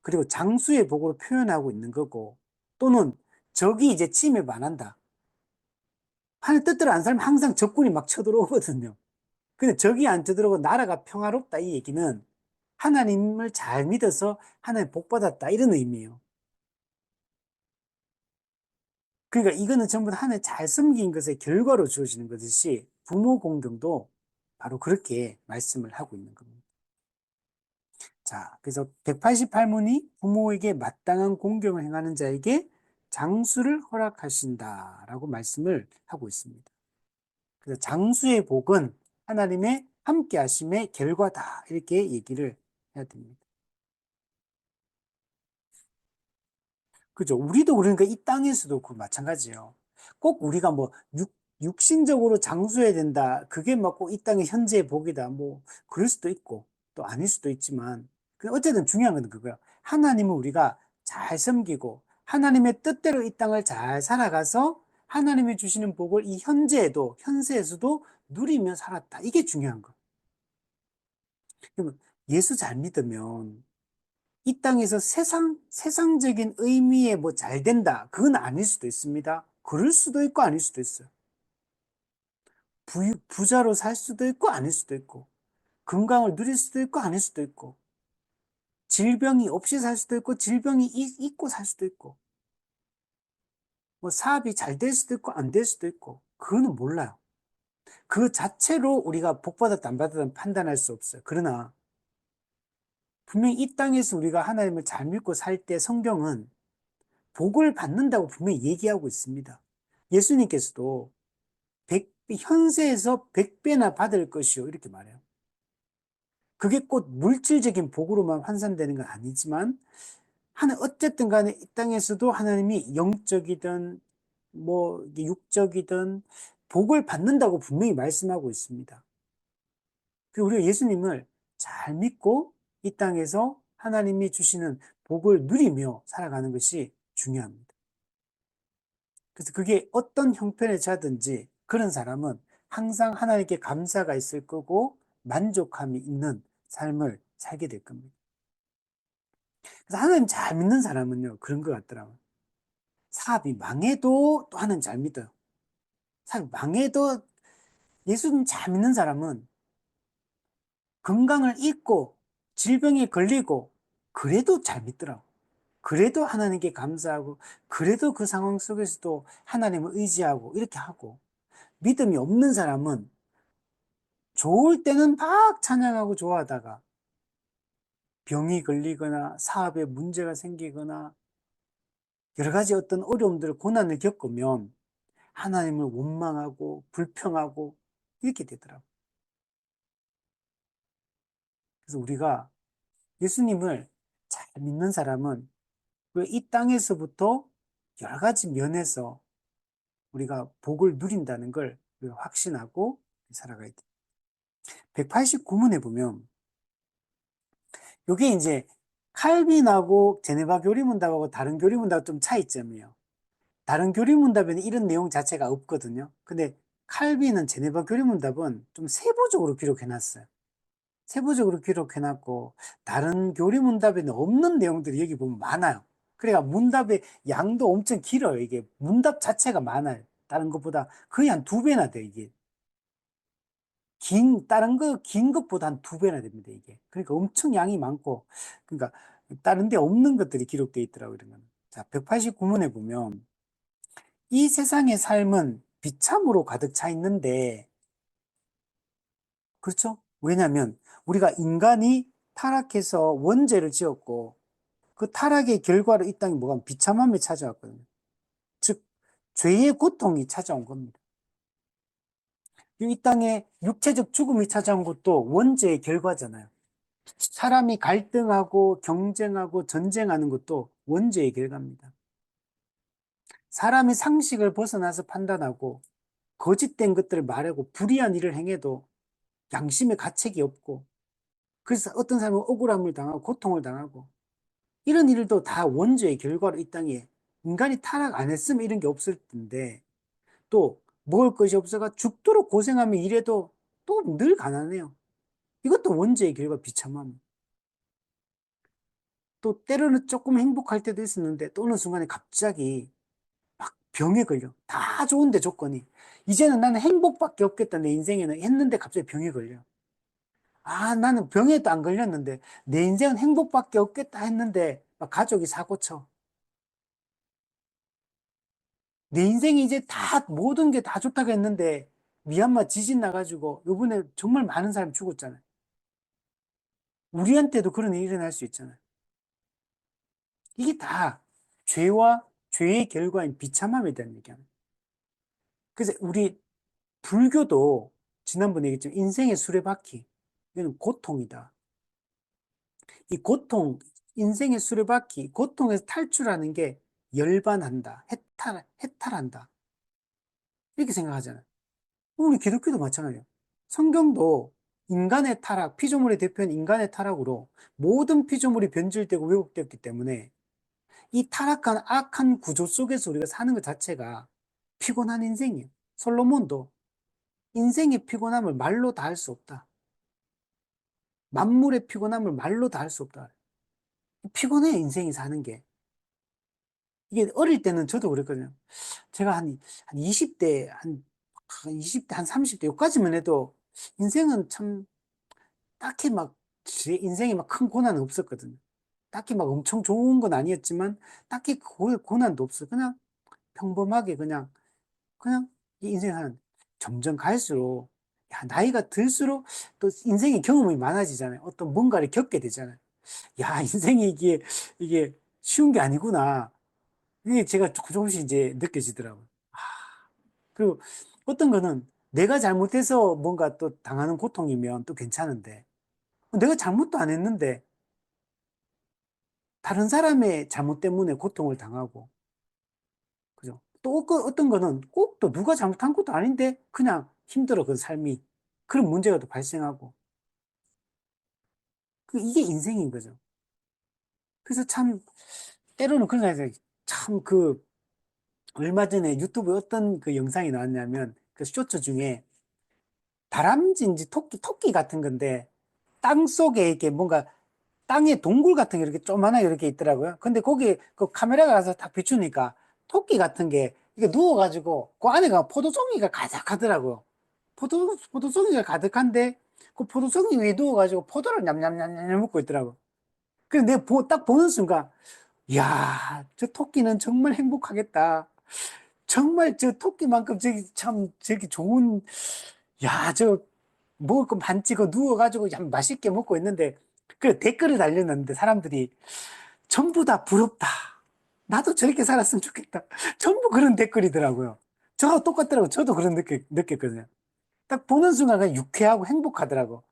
그리고 장수의 복으로 표현하고 있는 거고 또는 적이 이제 침입 안 한다. 하늘 뜻대로 안 살면 항상 적군이 막 쳐들어오거든요. 근데 적이 안 쳐들어오고 나라가 평화롭다 이 얘기는 하나님을 잘 믿어서 하나님 복 받았다 이런 의미예요. 그러니까 이거는 전부 다 하나님 잘 섬긴 것의 결과로 주어지는 것이지 부모 공경도 바로 그렇게 말씀을 하고 있는 겁니다. 자, 그래서 188문이 부모에게 마땅한 공경을 행하는 자에게 장수를 허락하신다라고 말씀을 하고 있습니다. 그래서 장수의 복은 하나님의 함께 하심의 결과다. 이렇게 얘기를 해야 됩니다. 그죠? 우리도 그러니까 이 땅에서도 그 마찬가지예요. 꼭 우리가 뭐 육신적으로 장수해야 된다. 그게 막 꼭 이 땅의 현재의 복이다. 뭐 그럴 수도 있고 또 아닐 수도 있지만 어쨌든 중요한 건 그거야. 하나님은 우리가 잘 섬기고 하나님의 뜻대로 이 땅을 잘 살아가서 하나님이 주시는 복을 이 현세에서도 누리며 살았다. 이게 중요한 거. 그러면 예수 잘 믿으면 이 땅에서 세상적인 의미의 뭐 잘 된다. 그건 아닐 수도 있습니다. 그럴 수도 있고 아닐 수도 있어요. 부자로 살 수도 있고 아닐 수도 있고, 건강을 누릴 수도 있고 아닐 수도 있고, 질병이 없이 살 수도 있고, 질병이 있고 살 수도 있고, 뭐 사업이 잘 될 수도 있고 안 될 수도 있고, 그거는 몰라요. 그 자체로 우리가 복 받았다 안 받았다 판단할 수 없어요. 그러나 분명히 이 땅에서 우리가 하나님을 잘 믿고 살 때 성경은 복을 받는다고 분명히 얘기하고 있습니다. 예수님께서도 현세에서 100배나 받을 것이요. 이렇게 말해요. 그게 꼭 물질적인 복으로만 환산되는 건 아니지만, 어쨌든 간에 이 땅에서도 하나님이 영적이든, 뭐, 육적이든, 복을 받는다고 분명히 말씀하고 있습니다. 그리고 우리가 예수님을 잘 믿고 이 땅에서 하나님이 주시는 복을 누리며 살아가는 것이 중요합니다. 그래서 그게 어떤 형편에 차든지 그런 사람은 항상 하나님께 감사가 있을 거고 만족함이 있는 삶을 살게 될 겁니다. 그래서 하나님 잘 믿는 사람은요, 그런 것 같더라고요. 사업이 망해도 또 하나님 잘 믿어요. 사업이 망해도 예수님 잘 믿는 사람은 건강을 잃고 질병에 걸리고 그래도 잘 믿더라고요. 그래도 하나님께 감사하고 그래도 그 상황 속에서도 하나님을 의지하고 이렇게 하고 믿음이 없는 사람은 좋을 때는 막 찬양하고 좋아하다가 병이 걸리거나 사업에 문제가 생기거나 여러 가지 어떤 어려움들, 고난을 겪으면 하나님을 원망하고 불평하고 이렇게 되더라고요. 그래서 우리가 예수님을 잘 믿는 사람은 이 땅에서부터 여러 가지 면에서 우리가 복을 누린다는 걸 우리가 확신하고 살아가야 돼. 189문에 보면 이게 이제 칼빈하고 제네바 교리문답하고 다른 교리문답 좀 차이점이에요. 다른 교리문답에는 이런 내용 자체가 없거든요. 근데 칼빈은 제네바 교리문답은 좀 세부적으로 기록해놨어요. 세부적으로 기록해놨고 다른 교리문답에는 없는 내용들이 여기 보면 많아요. 그러니까 문답의 양도 엄청 길어요. 이게 문답 자체가 많아요. 다른 것보다 거의 한 2배나 돼, 이게. 다른 거, 긴 것보다 한 2배나 됩니다, 이게. 그러니까 엄청 양이 많고, 그러니까, 다른 데 없는 것들이 기록되어 있더라고요, 이런 거는. 자, 189문에 보면, 이 세상의 삶은 비참으로 가득 차 있는데, 그렇죠? 왜냐면, 우리가 인간이 타락해서 원죄를 지었고, 그 타락의 결과로 이 땅이 뭐가 비참함이 찾아왔거든요. 즉, 죄의 고통이 찾아온 겁니다. 이 땅에 육체적 죽음이 찾아온 것도 원죄의 결과잖아요. 사람이 갈등하고 경쟁하고 전쟁하는 것도 원죄의 결과입니다. 사람이 상식을 벗어나서 판단하고 거짓된 것들을 말하고 불의한 일을 행해도 양심의 가책이 없고 그래서 어떤 사람은 억울함을 당하고 고통을 당하고 이런 일도 다 원죄의 결과로 이 땅에 인간이 타락 안 했으면 이런 게 없을 텐데 또 먹을 것이 없어가 죽도록 고생하며 일해도 또 늘 가난해요. 이것도 원죄의 결과 비참함. 또 때로는 조금 행복할 때도 있었는데 또 어느 순간에 갑자기 막 병에 걸려. 다 좋은데 조건이. 이제는 나는 행복밖에 없겠다 내 인생에는 했는데 갑자기 병에 걸려. 아, 나는 병에도 안 걸렸는데 내 인생은 행복밖에 없겠다 했는데 막 가족이 사고 쳐. 내 인생이 이제 다 모든 게 다 좋다고 했는데 미얀마 지진 나가지고 요번에 정말 많은 사람이 죽었잖아요. 우리한테도 그런 일이 일어날 수 있잖아요. 이게 다 죄와 죄의 결과인 비참함에 대한 얘기합니다. 그래서 우리 불교도 지난번에 얘기했지만 인생의 수레바퀴 이거는 고통이다. 이 고통, 인생의 수레바퀴, 고통에서 탈출하는 게 열반한다, 해탈한다 이렇게 생각하잖아요. 우리 기독교도 마찬가지예요. 성경도 인간의 타락, 피조물의 대표인 인간의 타락으로 모든 피조물이 변질되고 왜곡되었기 때문에 이 타락한 악한 구조 속에서 우리가 사는 것 자체가 피곤한 인생이에요. 솔로몬도 인생의 피곤함을 말로 다 할 수 없다. 만물의 피곤함을 말로 다 할 수 없다. 피곤해, 인생이 사는 게. 이게 어릴 때는 저도 그랬거든요. 제가 한 20대, 한 20대, 한 30대, 여기까지만 해도 인생은 참 딱히 막, 제 인생에 막 큰 고난은 없었거든요. 딱히 막 엄청 좋은 건 아니었지만, 딱히 고난도 없어. 그냥 평범하게 그냥 이 인생 은 점점 갈수록, 야, 나이가 들수록 또 인생의 경험이 많아지잖아요. 어떤 뭔가를 겪게 되잖아요. 야, 인생이 이게 쉬운 게 아니구나. 이게 제가 조금씩 이제 느껴지더라고요. 그리고 어떤 거는 내가 잘못해서 뭔가 또 당하는 고통이면 또 괜찮은데, 내가 잘못도 안 했는데, 다른 사람의 잘못 때문에 고통을 당하고, 그죠? 또 어떤 거는 꼭 또 누가 잘못한 것도 아닌데, 그냥 힘들어, 그 삶이. 그런 문제가 또 발생하고. 이게 인생인 거죠. 그래서 참, 때로는 그런 생각이 참 얼마 전에 유튜브에 어떤 그 영상이 나왔냐면, 그 쇼츠 중에 다람쥐인지 토끼 같은 건데, 땅 속에 이렇게 뭔가 땅에 동굴 같은 게 이렇게 조그만하게 이렇게 있더라고요. 근데 거기 그 카메라가 가서 딱 비추니까 토끼 같은 게 이게 누워가지고 그 안에가 포도송이가 가득하더라고요. 포도송이가 가득한데 그 포도송이 위에 누워가지고 포도를 냠냠냠냠 먹고 있더라고요. 그래서 내가 딱 보는 순간, 이야, 저 토끼는 정말 행복하겠다. 정말 저 토끼만큼 저기 좋은, 야, 저 먹을 거 많지, 그 누워가지고 참 맛있게 먹고 있는데, 그래, 댓글을 달렸는데 사람들이 전부 다 부럽다. 나도 저렇게 살았으면 좋겠다. 전부 그런 댓글이더라고요. 저하고 똑같더라고요. 저도 그런 느꼈거든요. 딱 보는 순간 그냥 유쾌하고 행복하더라고.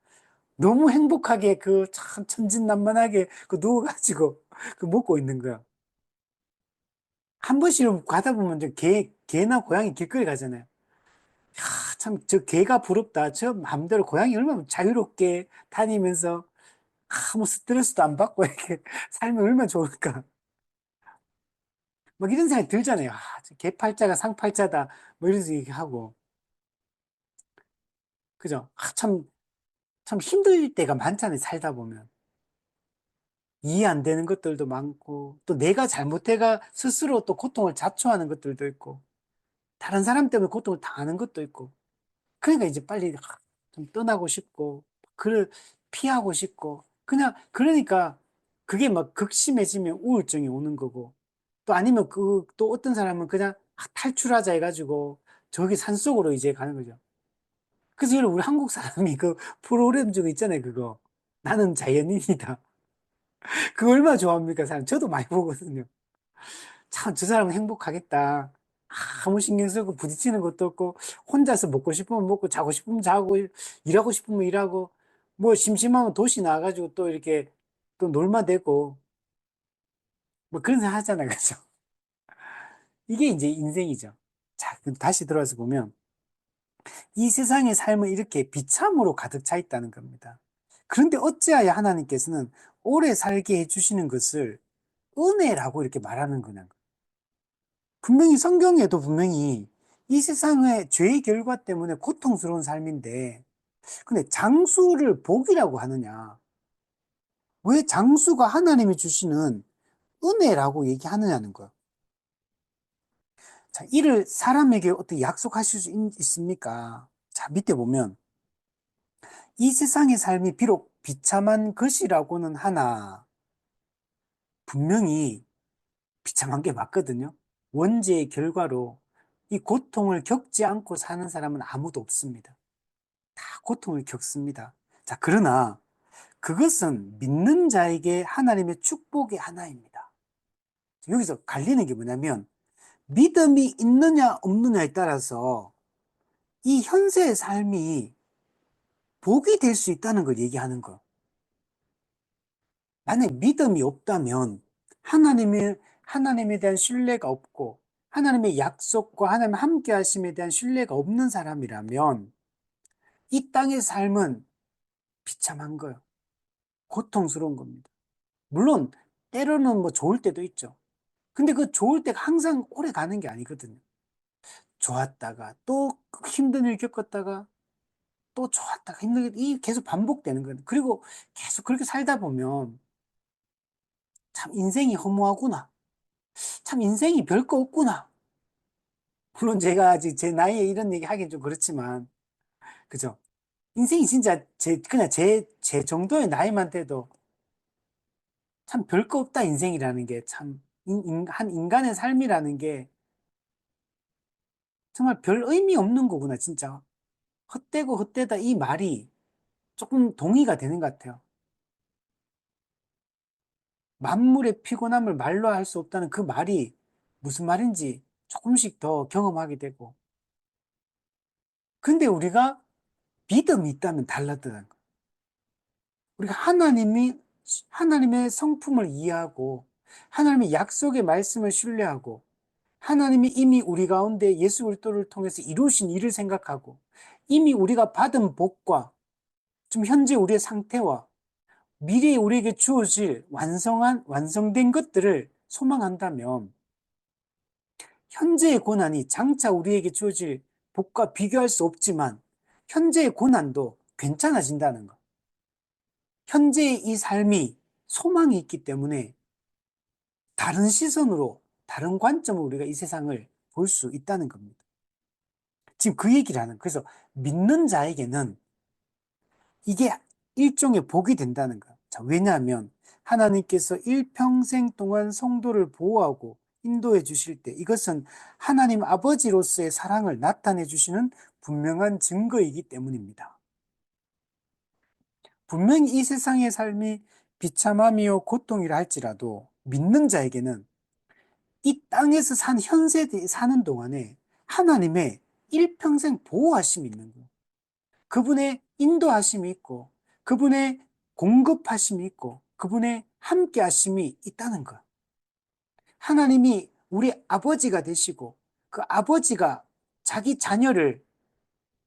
너무 행복하게 그 참 천진난만하게 그 누워가지고 그 먹고 있는 거야. 한 번씩 가다 보면 개나 고양이 길거리 가잖아요. 참, 저 개가 부럽다. 저 마음대로 고양이 얼마나 자유롭게 다니면서 아무 스트레스도 안 받고 이렇게 살면 얼마나 좋을까. 막 이런 생각이 들잖아요. 아, 저 개팔자가 상팔자다. 뭐 이런 얘기하고. 그죠? 아, 참 힘들 때가 많잖아요. 살다 보면. 이해 안 되는 것들도 많고, 또 내가 잘못해가 스스로 또 고통을 자초하는 것들도 있고, 다른 사람 때문에 고통을 당하는 것도 있고, 그러니까 이제 빨리 좀 떠나고 싶고, 그를 피하고 싶고, 그냥, 그러니까 그게 막 극심해지면 우울증이 오는 거고, 또 아니면 또 어떤 사람은 그냥 탈출하자 해가지고, 저기 산속으로 이제 가는 거죠. 그래서 우리 한국 사람이 그 프로그램 중에 있잖아요, 그거. 나는 자연인이다. 그거 얼마나 좋아합니까, 사람. 저도 많이 보거든요. 참, 저 사람은 행복하겠다. 아무 신경 쓰고 부딪히는 것도 없고, 혼자서 먹고 싶으면 먹고, 자고 싶으면 자고, 일하고 싶으면 일하고, 뭐, 심심하면 도시 나와가지고 또 이렇게 또 놀마대고, 뭐 그런 생각 하잖아요. 그죠? 이게 이제 인생이죠. 자, 그럼 다시 들어와서 보면, 이 세상의 삶은 이렇게 비참으로 가득 차 있다는 겁니다. 그런데 어찌하여 하나님께서는 오래 살게 해주시는 것을 은혜라고 이렇게 말하는 거냐. 분명히 성경에도 분명히 이 세상의 죄의 결과 때문에 고통스러운 삶인데, 근데 장수를 복이라고 하느냐? 왜 장수가 하나님이 주시는 은혜라고 얘기하느냐는 거예요. 자, 이를 사람에게 어떻게 약속하실 수 있습니까? 자, 밑에 보면, 이 세상의 삶이 비록 비참한 것이라고는 하나, 분명히 비참한 게 맞거든요. 원죄의 결과로 이 고통을 겪지 않고 사는 사람은 아무도 없습니다. 다 고통을 겪습니다. 자, 그러나 그것은 믿는 자에게 하나님의 축복의 하나입니다. 여기서 갈리는 게 뭐냐면 믿음이 있느냐 없느냐에 따라서 이 현세의 삶이 복이 될 수 있다는 걸 얘기하는 거. 만약 믿음이 없다면 하나님에 대한 신뢰가 없고 하나님의 약속과 하나님 함께 하심에 대한 신뢰가 없는 사람이라면 이 땅의 삶은 비참한 거예요. 고통스러운 겁니다. 물론 때로는 뭐 좋을 때도 있죠. 근데 그 좋을 때가 항상 오래 가는 게 아니거든요. 좋았다가 또 힘든 일 겪었다가 또 좋았다가 힘든 일 계속 반복되는 거예요. 그리고 계속 그렇게 살다 보면 참 인생이 허무하구나. 참 인생이 별거 없구나. 물론 제가 아직 제 나이에 이런 얘기 하긴 좀 그렇지만, 그죠? 인생이 진짜 그냥 제 정도의 나이만 돼도 참 별거 없다, 인생이라는 게 참, 한 인간의 삶이라는 게 정말 별 의미 없는 거구나, 진짜. 헛되고 헛되다 이 말이 조금 동의가 되는 것 같아요. 만물의 피곤함을 말로 할 수 없다는 그 말이 무슨 말인지 조금씩 더 경험하게 되고. 근데 우리가 믿음이 있다면 달라드는 거. 우리가 하나님의 성품을 이해하고, 하나님의 약속의 말씀을 신뢰하고, 하나님이 이미 우리 가운데 예수 그리스도를 통해서 이루신 일을 생각하고, 이미 우리가 받은 복과, 좀 현재 우리의 상태와, 미래에 우리에게 주어질 완성된 것들을 소망한다면, 현재의 고난이 장차 우리에게 주어질 복과 비교할 수 없지만, 현재의 고난도 괜찮아진다는 것. 현재의 이 삶이 소망이 있기 때문에 다른 시선으로, 다른 관점으로 우리가 이 세상을 볼 수 있다는 겁니다. 지금 그 얘기를 하는, 그래서 믿는 자에게는 이게 일종의 복이 된다는 거예요. 자, 왜냐하면 하나님께서 일평생 동안 성도를 보호하고 인도해 주실 때 이것은 하나님 아버지로서의 사랑을 나타내 주시는 분명한 증거이기 때문입니다. 분명히 이 세상의 삶이 비참함이요 고통이라 할지라도 믿는 자에게는 이 땅에서 현세 사는 동안에 하나님의 일평생 보호하심이 있는 거예요. 그분의 인도하심이 있고, 그분의 공급하심이 있고, 그분의 함께하심이 있다는 것. 하나님이 우리 아버지가 되시고, 그 아버지가 자기 자녀를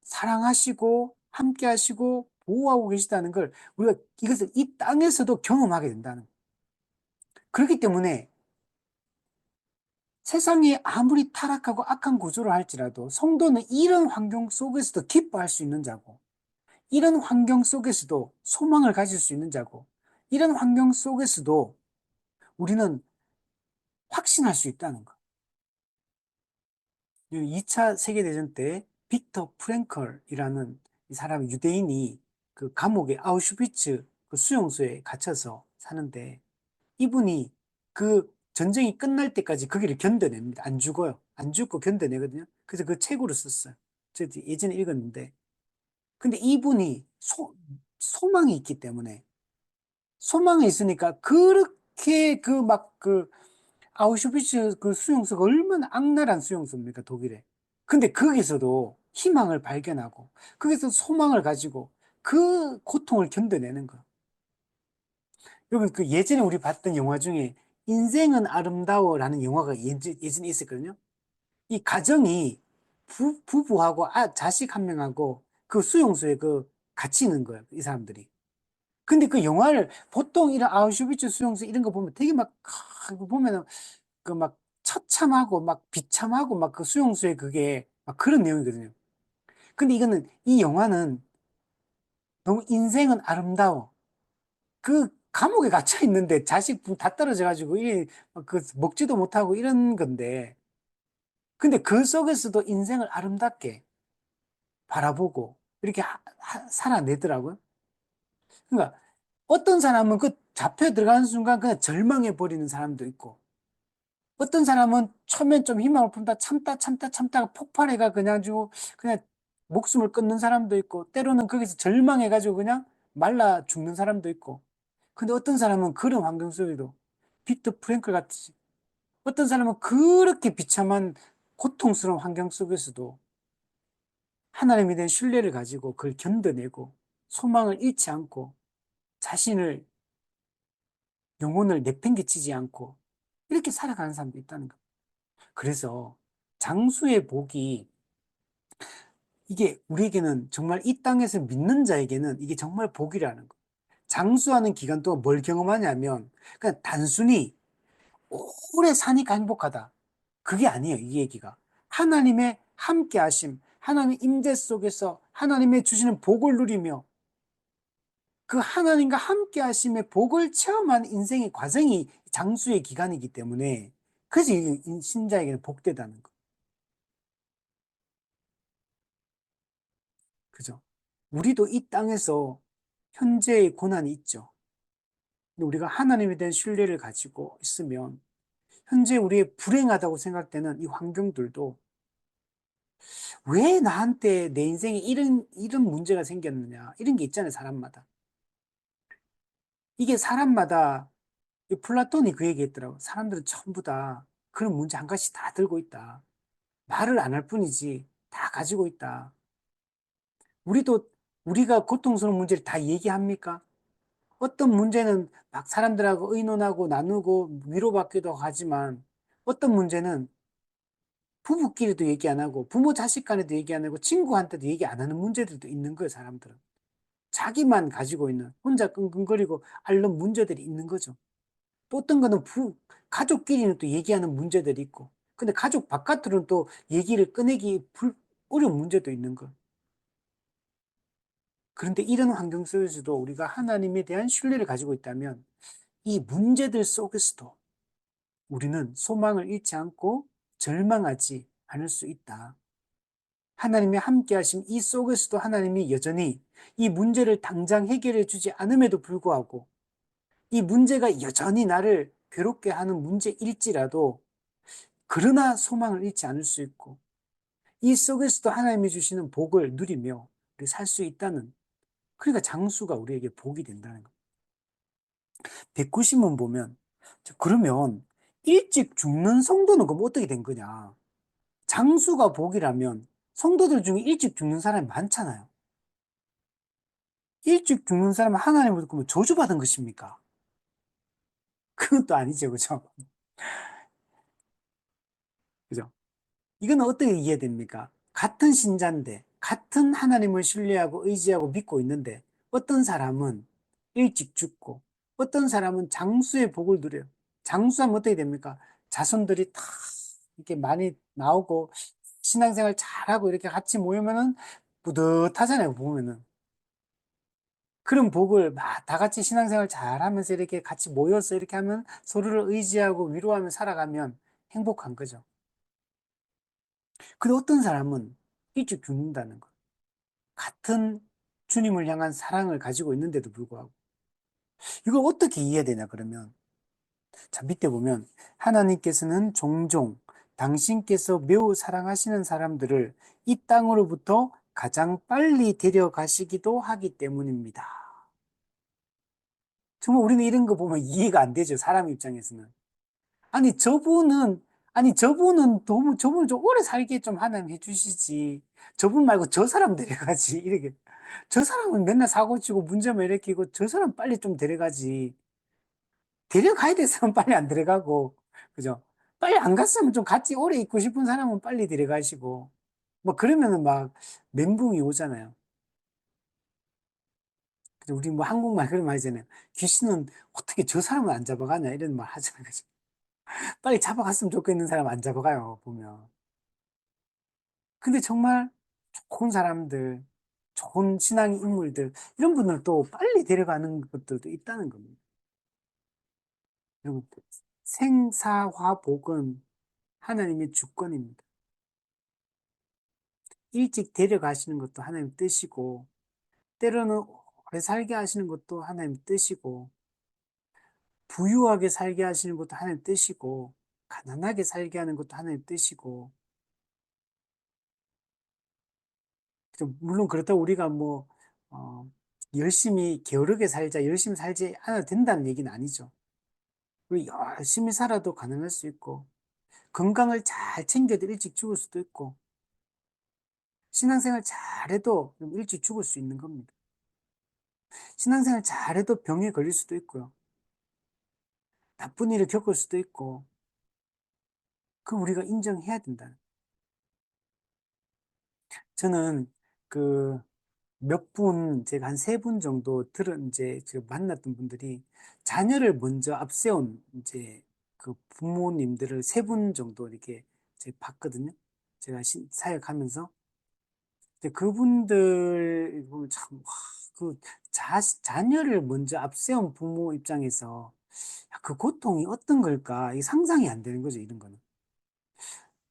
사랑하시고, 함께하시고, 보호하고 계시다는 걸 우리가 이것을 이 땅에서도 경험하게 된다는 거예요. 그렇기 때문에 세상이 아무리 타락하고 악한 구조를 할지라도 성도는 이런 환경 속에서도 기뻐할 수 있는 자고, 이런 환경 속에서도 소망을 가질 수 있는 자고, 이런 환경 속에서도 우리는 확신할 수 있다는 거. 2차 세계대전 때 빅터 프랭클이라는 이 사람 유대인이 그 감옥에 아우슈비츠 그 수용소에 gat혀서 사는데 이분이 그 전쟁이 끝날 때까지 거기를 견뎌냅니다. 안 죽어요. 안 죽고 견뎌내거든요. 그래서 그 책으로 썼어요. 저 예전에 읽었는데. 근데 이분이 소망이 있기 때문에 소망이 있으니까 그렇게 아우슈비츠 그 수용소가 얼마나 악랄한 수용소입니까, 독일에. 근데 거기서도 희망을 발견하고, 거기서 소망을 가지고 그 고통을 견뎌내는 거. 여러분, 그 예전에 우리 봤던 영화 중에 인생은 아름다워라는 영화가 예전에 있었거든요. 이 가정이 부부하고 자식 한 명하고 그 수용소에 같이 있는 거예요, 이 사람들이. 근데 그 영화를 보통 이런 아우슈비츠 수용소 이런 거 보면 되게 보면은 그 막 처참하고 막 비참하고 막 그 수용소에 그게 막 그런 내용이거든요. 근데 이 영화는 너무 인생은 아름다워. 그 감옥에 갇혀 있는데 자식 다 떨어져가지고 먹지도 못하고 이런 건데. 근데 그 속에서도 인생을 아름답게 바라보고 이렇게 살아내더라고요. 그러니까 어떤 사람은 그 잡혀 들어가는 순간 그냥 절망해 버리는 사람도 있고, 어떤 사람은 처음엔 좀 희망을 품다 참다가 폭발해가 그냥 목숨을 끊는 사람도 있고, 때로는 거기서 절망해가지고 그냥 말라 죽는 사람도 있고. 근데 어떤 사람은 그런 환경 속에도 빅터 프랭클 같이, 어떤 사람은 그렇게 비참한 고통스러운 환경 속에서도 하나님에 대한 신뢰를 가지고 그걸 견뎌내고 소망을 잃지 않고 자신을, 영혼을 내팽개치지 않고 이렇게 살아가는 사람도 있다는 거예요. 그래서 장수의 복이, 이게 우리에게는 정말 이 땅에서 믿는 자에게는 이게 정말 복이라는 거. 장수하는 기간 동안 뭘 경험하냐면 그냥 단순히 오래 사니까 행복하다. 그게 아니에요, 이 얘기가. 하나님의 함께 하심, 하나님의 임재 속에서 하나님의 주시는 복을 누리며 그 하나님과 함께 하심의 복을 체험한 인생의 과정이 장수의 기간이기 때문에, 그래서 신자에게는 복되다는 거. 그죠? 우리도 이 땅에서 현재의 고난이 있죠. 근데 우리가 하나님에 대한 신뢰를 가지고 있으면 현재 우리의 불행하다고 생각되는 이 환경들도 왜 나한테 내 인생에 이런 문제가 생겼느냐, 이런 게 있잖아요, 사람마다. 이게 사람마다, 이 플라톤이 그 얘기 했더라고. 사람들은 전부 다 그런 문제 한 가지 다 들고 있다. 말을 안 할 뿐이지 다 가지고 있다. 우리도 우리가 고통스러운 문제를 다 얘기합니까? 어떤 문제는 막 사람들하고 의논하고 나누고 위로받기도 하지만, 어떤 문제는 부부끼리도 얘기 안 하고 부모 자식 간에도 얘기 안 하고 친구한테도 얘기 안 하는 문제들도 있는 거예요, 사람들은. 자기만 가지고 있는, 혼자 끙끙거리고 앓는 문제들이 있는 거죠. 또 어떤 거는 가족끼리는 또 얘기하는 문제들이 있고, 근데 가족 바깥으로는 또 얘기를 꺼내기 어려운 문제도 있는 거. 그런데 이런 환경 속에서도 우리가 하나님에 대한 신뢰를 가지고 있다면 이 문제들 속에서도 우리는 소망을 잃지 않고 절망하지 않을 수 있다. 하나님이 함께 하신 이 속에서도 하나님이 여전히 이 문제를 당장 해결해 주지 않음에도 불구하고, 이 문제가 여전히 나를 괴롭게 하는 문제일지라도 그러나 소망을 잃지 않을 수 있고, 이 속에서도 하나님이 주시는 복을 누리며 살 수 있다는, 그러니까 장수가 우리에게 복이 된다는 것. 190문 보면, 그러면 일찍 죽는 성도는 그럼 어떻게 된 거냐? 장수가 복이라면 성도들 중에 일찍 죽는 사람이 많잖아요. 일찍 죽는 사람은 하나님으로 그러면 저주받은 것입니까? 그건 또 아니죠, 그죠? 그죠? 이건 어떻게 이해됩니까? 같은 신자인데, 같은 하나님을 신뢰하고 의지하고 믿고 있는데, 어떤 사람은 일찍 죽고, 어떤 사람은 장수의 복을 누려요. 장수하면 어떻게 됩니까? 자손들이 다 이렇게 많이 나오고, 신앙생활 잘하고 이렇게 같이 모이면은 뿌듯하잖아요, 보면은. 그런 복을 막 다 같이 신앙생활 잘하면서 이렇게 같이 모여서 이렇게 하면 서로를 의지하고 위로하며 살아가면 행복한 거죠. 근데 어떤 사람은 일찍 죽는다는 것. 같은 주님을 향한 사랑을 가지고 있는데도 불구하고. 이걸 어떻게 이해되냐, 그러면. 자, 밑에 보면, 하나님께서는 종종 당신께서 매우 사랑하시는 사람들을 이 땅으로부터 가장 빨리 데려가시기도 하기 때문입니다. 정말 우리는 이런 거 보면 이해가 안 되죠, 사람 입장에서는. 아니, 저분은 너무, 저분을 좀 오래 살게 좀 하나님 해주시지. 저분 말고 저 사람 데려가지. 이렇게. 저 사람은 맨날 사고 치고 문제만 일으키고 저 사람 빨리 좀 데려가지. 데려가야 될 사람 빨리 안 데려가고. 그죠? 빨리 안 갔으면 좀 같이 오래 있고 싶은 사람은 빨리 데려가시고. 뭐 그러면은 막 멘붕이 오잖아요. 그죠? 우리 뭐 한국말 그런 말 하잖아요. 귀신은 어떻게 저 사람을 안 잡아가냐 이런 말 하잖아요. 그죠? 빨리 잡아갔으면 좋겠는 사람 안 잡아가요, 보면. 근데 정말 좋은 사람들, 좋은 신앙 인물들, 이런 분들 또 빨리 데려가는 것들도 있다는 겁니다. 여러분, 생사화복은 하나님의 주권입니다. 일찍 데려가시는 것도 하나님 뜻이고, 때로는 오래 살게 하시는 것도 하나님 뜻이고, 부유하게 살게 하시는 것도 하나님 뜻이고, 가난하게 살게 하는 것도 하나님 뜻이고, 물론 그렇다고 우리가 뭐, 어, 열심히 게으르게 살자, 열심히 살지 않아도 된다는 얘기는 아니죠. 우리 열심히 살아도 가능할 수 있고, 건강을 잘 챙겨도 일찍 죽을 수도 있고, 신앙생활 잘해도 좀 일찍 죽을 수 있는 겁니다. 신앙생활 잘해도 병에 걸릴 수도 있고요. 나쁜 일을 겪을 수도 있고, 그 우리가 인정해야 된다. 저는 그 몇 분, 제가 한 세 분 정도 이제 제가 만났던 분들이 자녀를 먼저 앞세운 이제 그 부모님들을 세 분 정도 이렇게 제가 봤거든요. 제가 사역하면서. 근데 그분들 보면 참, 와, 그 자녀를 먼저 앞세운 부모 입장에서 야, 그 고통이 어떤 걸까? 이 상상이 안 되는 거죠, 이런 거는.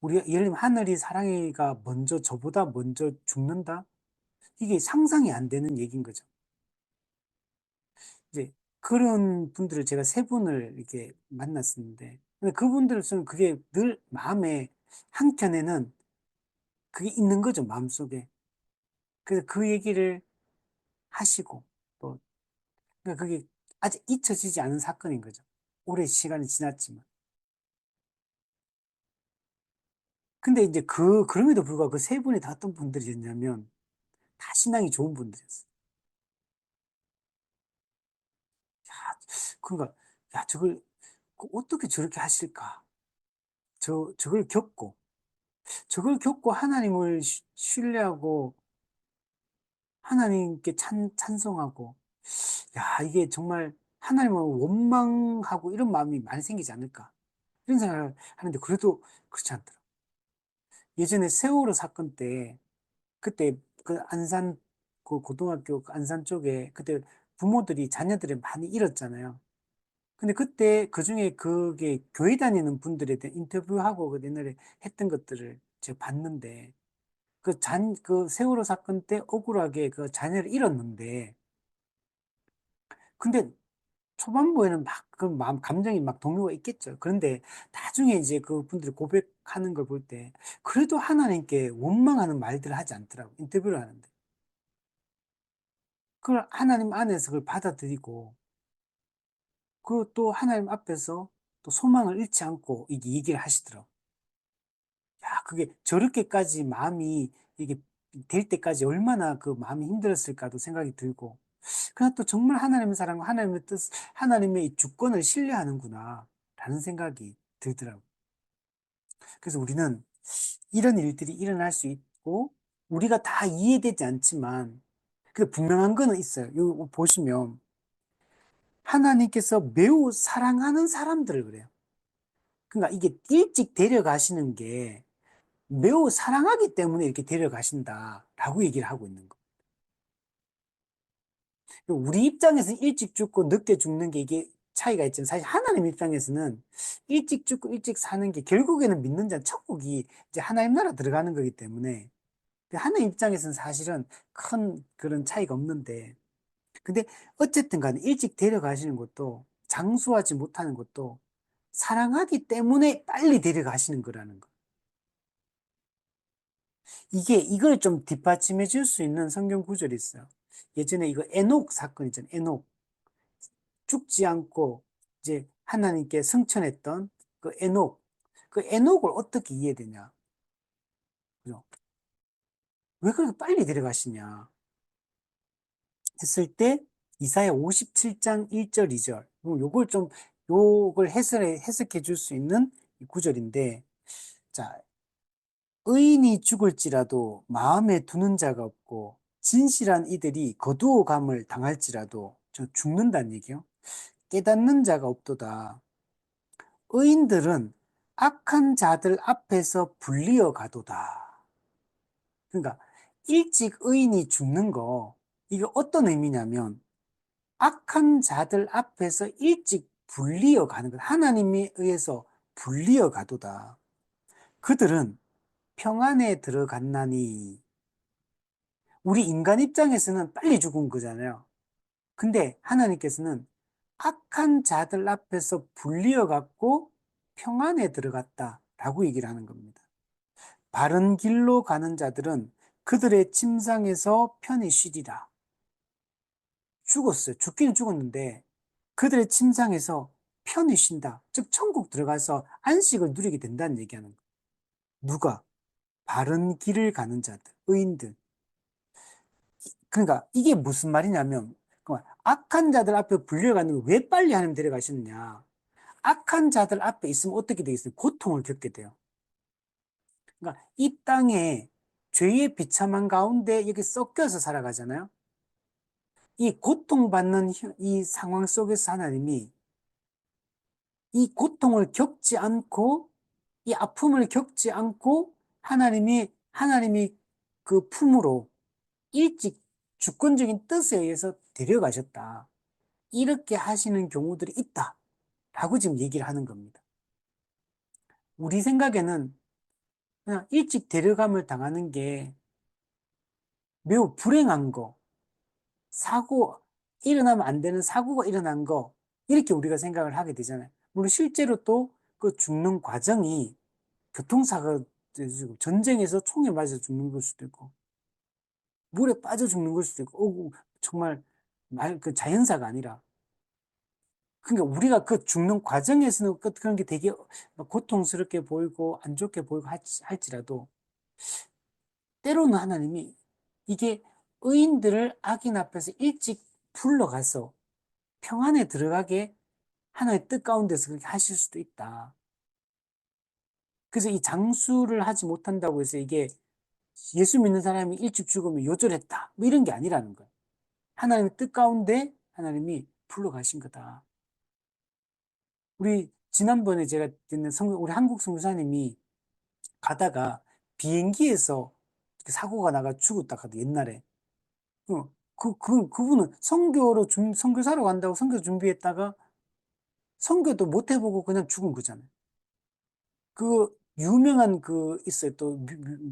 우리가 예를 들면 하늘이 사랑이가 먼저 저보다 먼저 죽는다? 이게 상상이 안 되는 얘기인 거죠. 이제 그런 분들을 제가 세 분을 이렇게 만났었는데, 근데 그분들은 그게 늘 마음에 한켠에는 그게 있는 거죠, 마음속에. 그래서 그 얘기를 하시고, 또, 그러니까 그게 아직 잊혀지지 않은 사건인 거죠. 오래 시간이 지났지만. 근데 이제 그럼에도 불구하고 그 세 분이 다 어떤 분들이었냐면, 다 신앙이 좋은 분들이었어요. 그러니까, 야, 저걸, 어떻게 저렇게 하실까? 저걸 겪고 하나님을 신뢰하고, 하나님께 찬송하고, 야, 이게 정말 하나님을 원망하고 이런 마음이 많이 생기지 않을까. 이런 생각을 하는데, 그래도 그렇지 않더라. 예전에 세월호 사건 때, 그때 그 안산, 그 고등학교 그 안산 쪽에 그때 부모들이 자녀들을 많이 잃었잖아요. 근데 그때 그 중에 그게 교회 다니는 분들에 대한 인터뷰하고 그 옛날에 했던 것들을 제가 봤는데, 그 세월호 사건 때 억울하게 그 자녀를 잃었는데, 근데 초반부에는 막 그 마음, 감정이 막 동요가 있겠죠. 그런데 나중에 이제 그 분들이 고백하는 걸 볼 때, 그래도 하나님께 원망하는 말들을 하지 않더라고. 인터뷰를 하는데. 그걸 하나님 안에서 그걸 받아들이고, 그 또 하나님 앞에서 또 소망을 잃지 않고 이게 얘기를 하시더라고. 야, 그게 저렇게까지 마음이 이게 될 때까지 얼마나 그 마음이 힘들었을까도 생각이 들고, 그냥 또 정말 하나님의 사랑과 하나님의 뜻, 하나님의 이 주권을 신뢰하는구나, 라는 생각이 들더라고. 그래서 우리는 이런 일들이 일어날 수 있고, 우리가 다 이해되지 않지만, 그 분명한 거는 있어요. 이거 보시면, 하나님께서 매우 사랑하는 사람들을 그래요. 그러니까 이게 일찍 데려가시는 게 매우 사랑하기 때문에 이렇게 데려가신다라고 얘기를 하고 있는 거. 우리 입장에서는 일찍 죽고 늦게 죽는 게 이게 차이가 있지만 사실 하나님 입장에서는 일찍 죽고 일찍 사는 게 결국에는 믿는 자는 천국이 이제 하나님 나라 들어가는 거기 때문에 하나님 입장에서는 사실은 큰 그런 차이가 없는데, 근데 어쨌든 간에 일찍 데려가시는 것도 장수하지 못하는 것도 사랑하기 때문에 빨리 데려가시는 거라는 거. 이걸 좀 뒷받침해 줄 수 있는 성경 구절이 있어요. 예전에 이거 에녹 사건 있잖아요. 에녹. 죽지 않고 이제 하나님께 승천했던 그 에녹. 그 에녹을 어떻게 이해되냐. 그죠? 왜 그렇게 빨리 데려가시냐 했을 때 이사야 57장 1절 2절. 요걸 좀 요걸 해석해 줄 수 있는 구절인데, 자, 의인이 죽을지라도 마음에 두는 자가 없고 진실한 이들이 거두어감을 당할지라도 저 죽는다는 얘기요. 깨닫는 자가 없도다. 의인들은 악한 자들 앞에서 불리어 가도다. 그러니까 일찍 의인이 죽는 거, 이게 어떤 의미냐면 악한 자들 앞에서 일찍 불리어 가는 것. 하나님에 의해서 불리어 가도다. 그들은 평안에 들어갔나니. 우리 인간 입장에서는 빨리 죽은 거잖아요. 근데 하나님께서는 악한 자들 앞에서 불리어 갖고 평안에 들어갔다라고 얘기를 하는 겁니다. 바른 길로 가는 자들은 그들의 침상에서 편히 쉬리라. 죽었어요. 죽기는 죽었는데 그들의 침상에서 편히 쉰다. 즉 천국 들어가서 안식을 누리게 된다는 얘기하는 거예요. 누가? 바른 길을 가는 자들, 의인들. 그러니까 이게 무슨 말이냐면, 악한 자들 앞에 불려가는 걸 왜 빨리 하나님 데려가시느냐. 악한 자들 앞에 있으면 어떻게 되겠어요? 고통을 겪게 돼요. 그러니까 이 땅에 죄의 비참한 가운데 여기 섞여서 살아가잖아요. 이 고통받는 이 상황 속에서 하나님이 이 고통을 겪지 않고 이 아픔을 겪지 않고 하나님이 그 품으로 일찍 주권적인 뜻에 의해서 데려가셨다. 이렇게 하시는 경우들이 있다. 라고 지금 얘기를 하는 겁니다. 우리 생각에는 그냥 일찍 데려감을 당하는 게 매우 불행한 거, 사고, 일어나면 안 되는 사고가 일어난 거, 이렇게 우리가 생각을 하게 되잖아요. 물론 실제로 또 그 죽는 과정이 교통사고, 전쟁에서 총에 맞아 죽는 걸 수도 있고, 물에 빠져 죽는 걸 수도 있고, 정말 그 자연사가 아니라. 그러니까 우리가 그 죽는 과정에서는 그런 게 되게 고통스럽게 보이고 안 좋게 보이고 할지라도 때로는 하나님이 이게 의인들을 악인 앞에서 일찍 불러가서 평안에 들어가게 하나의 뜻 가운데서 그렇게 하실 수도 있다. 그래서 이 장수를 하지 못한다고 해서 이게 예수 믿는 사람이 일찍 죽으면 요절했다. 뭐 이런 게 아니라는 거예요. 하나님의 뜻 가운데 하나님이 불러가신 거다. 우리 지난번에 제가 듣는 우리 한국 선교사님이 가다가 비행기에서 사고가 나가 죽었다 하도 옛날에. 그분은 선교사로 간다고 선교 준비했다가 선교도 못 해보고 그냥 죽은 거잖아요. 그 유명한 그 있어요. 또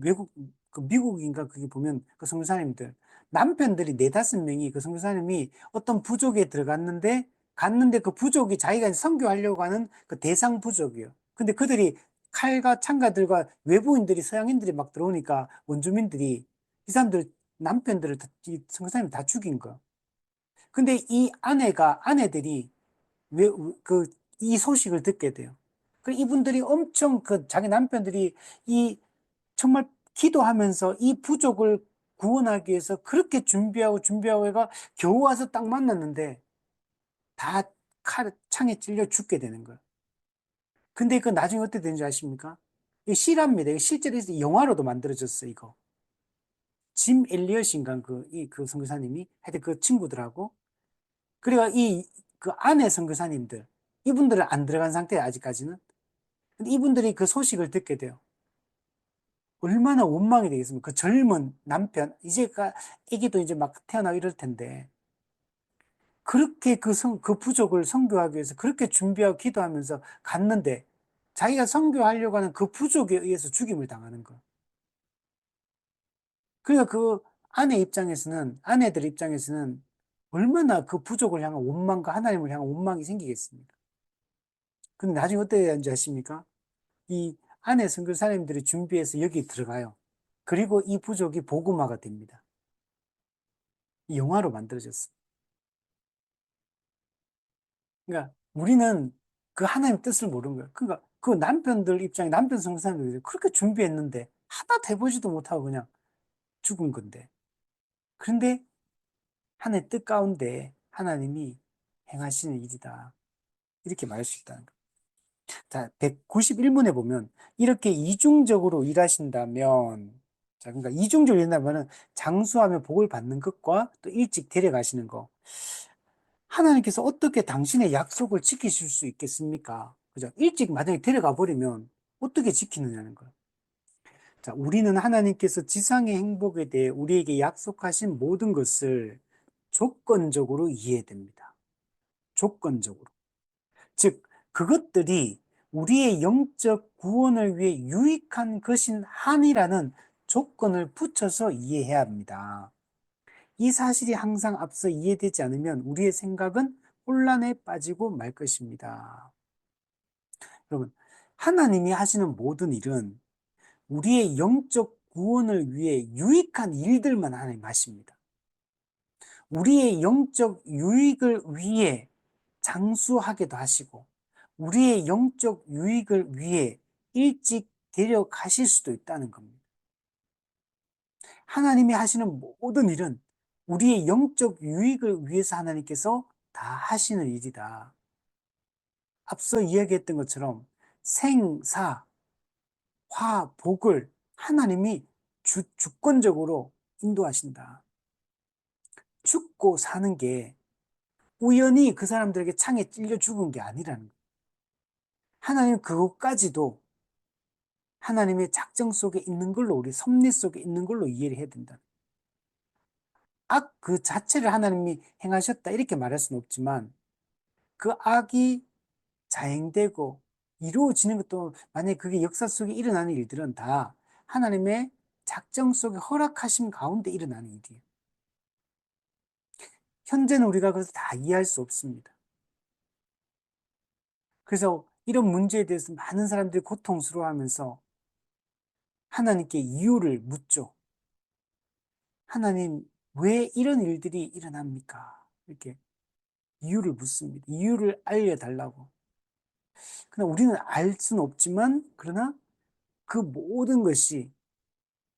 외국 그 미국인가 그게 보면 그 선교사님들 남편들이 4-5명이 그 선교사님이 어떤 부족에 들어갔는데 갔는데 그 부족이 자기가 선교하려고 하는 그 대상 부족이에요. 근데 그들이 칼과 창가들과 외부인들이 서양인들이 막 들어오니까 원주민들이 이 사람들 이 선교사님 다 죽인 거야. 근데 이 아내들이 왜, 이 소식을 듣게 돼요. 그 이분들이 엄청 자기 남편들이 이 정말 기도하면서 이 부족을 구원하기 위해서 그렇게 준비하고 해가 겨우 와서 딱 만났는데 다 창에 찔려 죽게 되는 거예요. 근데 그 나중에 어떻게 되는지 아십니까? 이거 실화입니다. 이거 실제로 영화로도 만들어졌어요, 이거. 짐 엘리엇인가, 그 선교사님이. 하여튼 그 친구들하고. 그래가 그 아내 선교사님들, 이분들은 안 들어간 상태예요, 아직까지는. 근데 이분들이 그 소식을 듣게 돼요. 얼마나 원망이 되겠습니까? 그 젊은 남편, 애기도 이제 막 태어나고 이럴 텐데. 그렇게 그 부족을 선교하기 위해서 그렇게 준비하고 기도하면서 갔는데, 자기가 선교하려고 하는 그 부족에 의해서 죽임을 당하는 거예요. 그러니까 아내들 입장에서는 얼마나 그 부족을 향한 원망과 하나님을 향한 원망이 생기겠습니까? 근데 나중에 어떻게 되는지 아십니까? 이 아내 선교사님들이 준비해서 여기 들어가요. 그리고 이 부족이 복음화가 됩니다. 이 영화로 만들어졌어요. 그러니까 우리는 그 하나님 뜻을 모르는 거예요. 그러니까 그 남편들 입장에 남편 선교사님들이 그렇게 준비했는데 하나 돼보지도 못하고 그냥 죽은 건데. 그런데 하나님의 뜻 가운데 하나님이 행하시는 일이다. 이렇게 말할 수 있다는 거예요. 자, 191문에 보면 이렇게 이중적으로 일하신다면, 자, 그러니까 이중적으로 일한다면은 장수하며 복을 받는 것과 또 일찍 데려가시는 거. 하나님께서 어떻게 당신의 약속을 지키실 수 있겠습니까? 그죠? 일찍 만약에 데려가 버리면 어떻게 지키느냐는 거예요. 자, 우리는 하나님께서 지상의 행복에 대해 우리에게 약속하신 모든 것을 조건적으로 이해됩니다. 조건적으로. 즉, 그것들이 우리의 영적 구원을 위해 유익한 것인 한이라는 조건을 붙여서 이해해야 합니다. 이 사실이 항상 앞서 이해되지 않으면 우리의 생각은 혼란에 빠지고 말 것입니다. 여러분, 하나님이 하시는 모든 일은 우리의 영적 구원을 위해 유익한 일들만 하나님 하십니다. 우리의 영적 유익을 위해 장수하게도 하시고, 우리의 영적 유익을 위해 일찍 데려가실 수도 있다는 겁니다. 하나님이 하시는 모든 일은 우리의 영적 유익을 위해서 하나님께서 다 하시는 일이다. 앞서 이야기했던 것처럼 생사, 화, 복을 하나님이 주권적으로 인도하신다. 죽고 사는 게 우연히 그 사람들에게 창에 찔려 죽은 게 아니라는 거예요. 하나님 그것까지도 하나님의 작정 속에 있는 걸로, 우리 섭리 속에 있는 걸로 이해를 해야 된다. 악 그 자체를 하나님이 행하셨다 이렇게 말할 수는 없지만 그 악이 자행되고 이루어지는 것도, 만약에 그게 역사 속에 일어나는 일들은 다 하나님의 작정 속에 허락하심 가운데 일어나는 일이에요. 현재는 우리가 그래서 다 이해할 수 없습니다. 그래서 이런 문제에 대해서 많은 사람들이 고통스러워하면서 하나님께 이유를 묻죠. 하나님, 왜 이런 일들이 일어납니까? 이렇게 이유를 묻습니다. 이유를 알려달라고. 그러나 우리는 알 수는 없지만, 그러나 그 모든 것이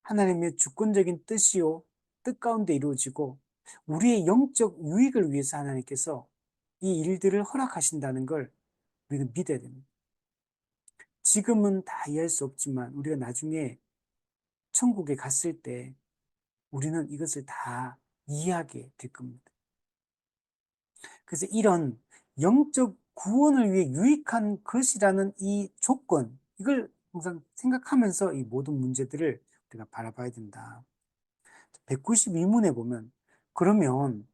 하나님의 주권적인 뜻이요, 뜻 가운데 이루어지고, 우리의 영적 유익을 위해서 하나님께서 이 일들을 허락하신다는 걸 우리는 믿어야 됩니다. 지금은 다 이해할 수 없지만, 우리가 나중에 천국에 갔을 때, 우리는 이것을 다 이해하게 될 겁니다. 그래서 이런 영적 구원을 위해 유익한 것이라는 이 조건, 이걸 항상 생각하면서 이 모든 문제들을 우리가 바라봐야 된다. 192문에 보면, 그러면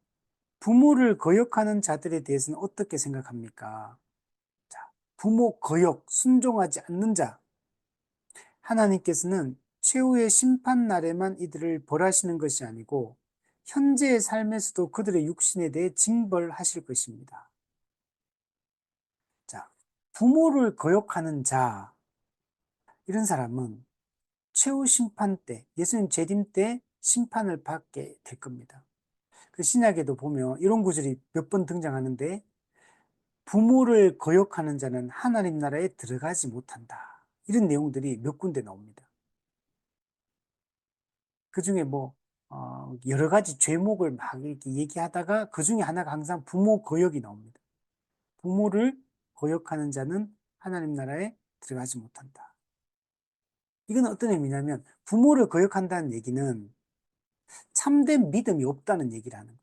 부모를 거역하는 자들에 대해서는 어떻게 생각합니까? 자, 부모 거역, 순종하지 않는 자. 하나님께서는 최후의 심판 날에만 이들을 벌하시는 것이 아니고 현재의 삶에서도 그들의 육신에 대해 징벌하실 것입니다. 자, 부모를 거역하는 자, 이런 사람은 최후 심판 때, 예수님 재림 때 심판을 받게 될 겁니다. 그 신약에도 보면 이런 구절이 몇 번 등장하는데 부모를 거역하는 자는 하나님 나라에 들어가지 못한다. 이런 내용들이 몇 군데 나옵니다. 그 중에 여러 가지 죄목을 막 이렇게 얘기하다가 그 중에 하나가 항상 부모 거역이 나옵니다. 부모를 거역하는 자는 하나님 나라에 들어가지 못한다. 이건 어떤 의미냐면 부모를 거역한다는 얘기는 참된 믿음이 없다는 얘기를 하는 거예요.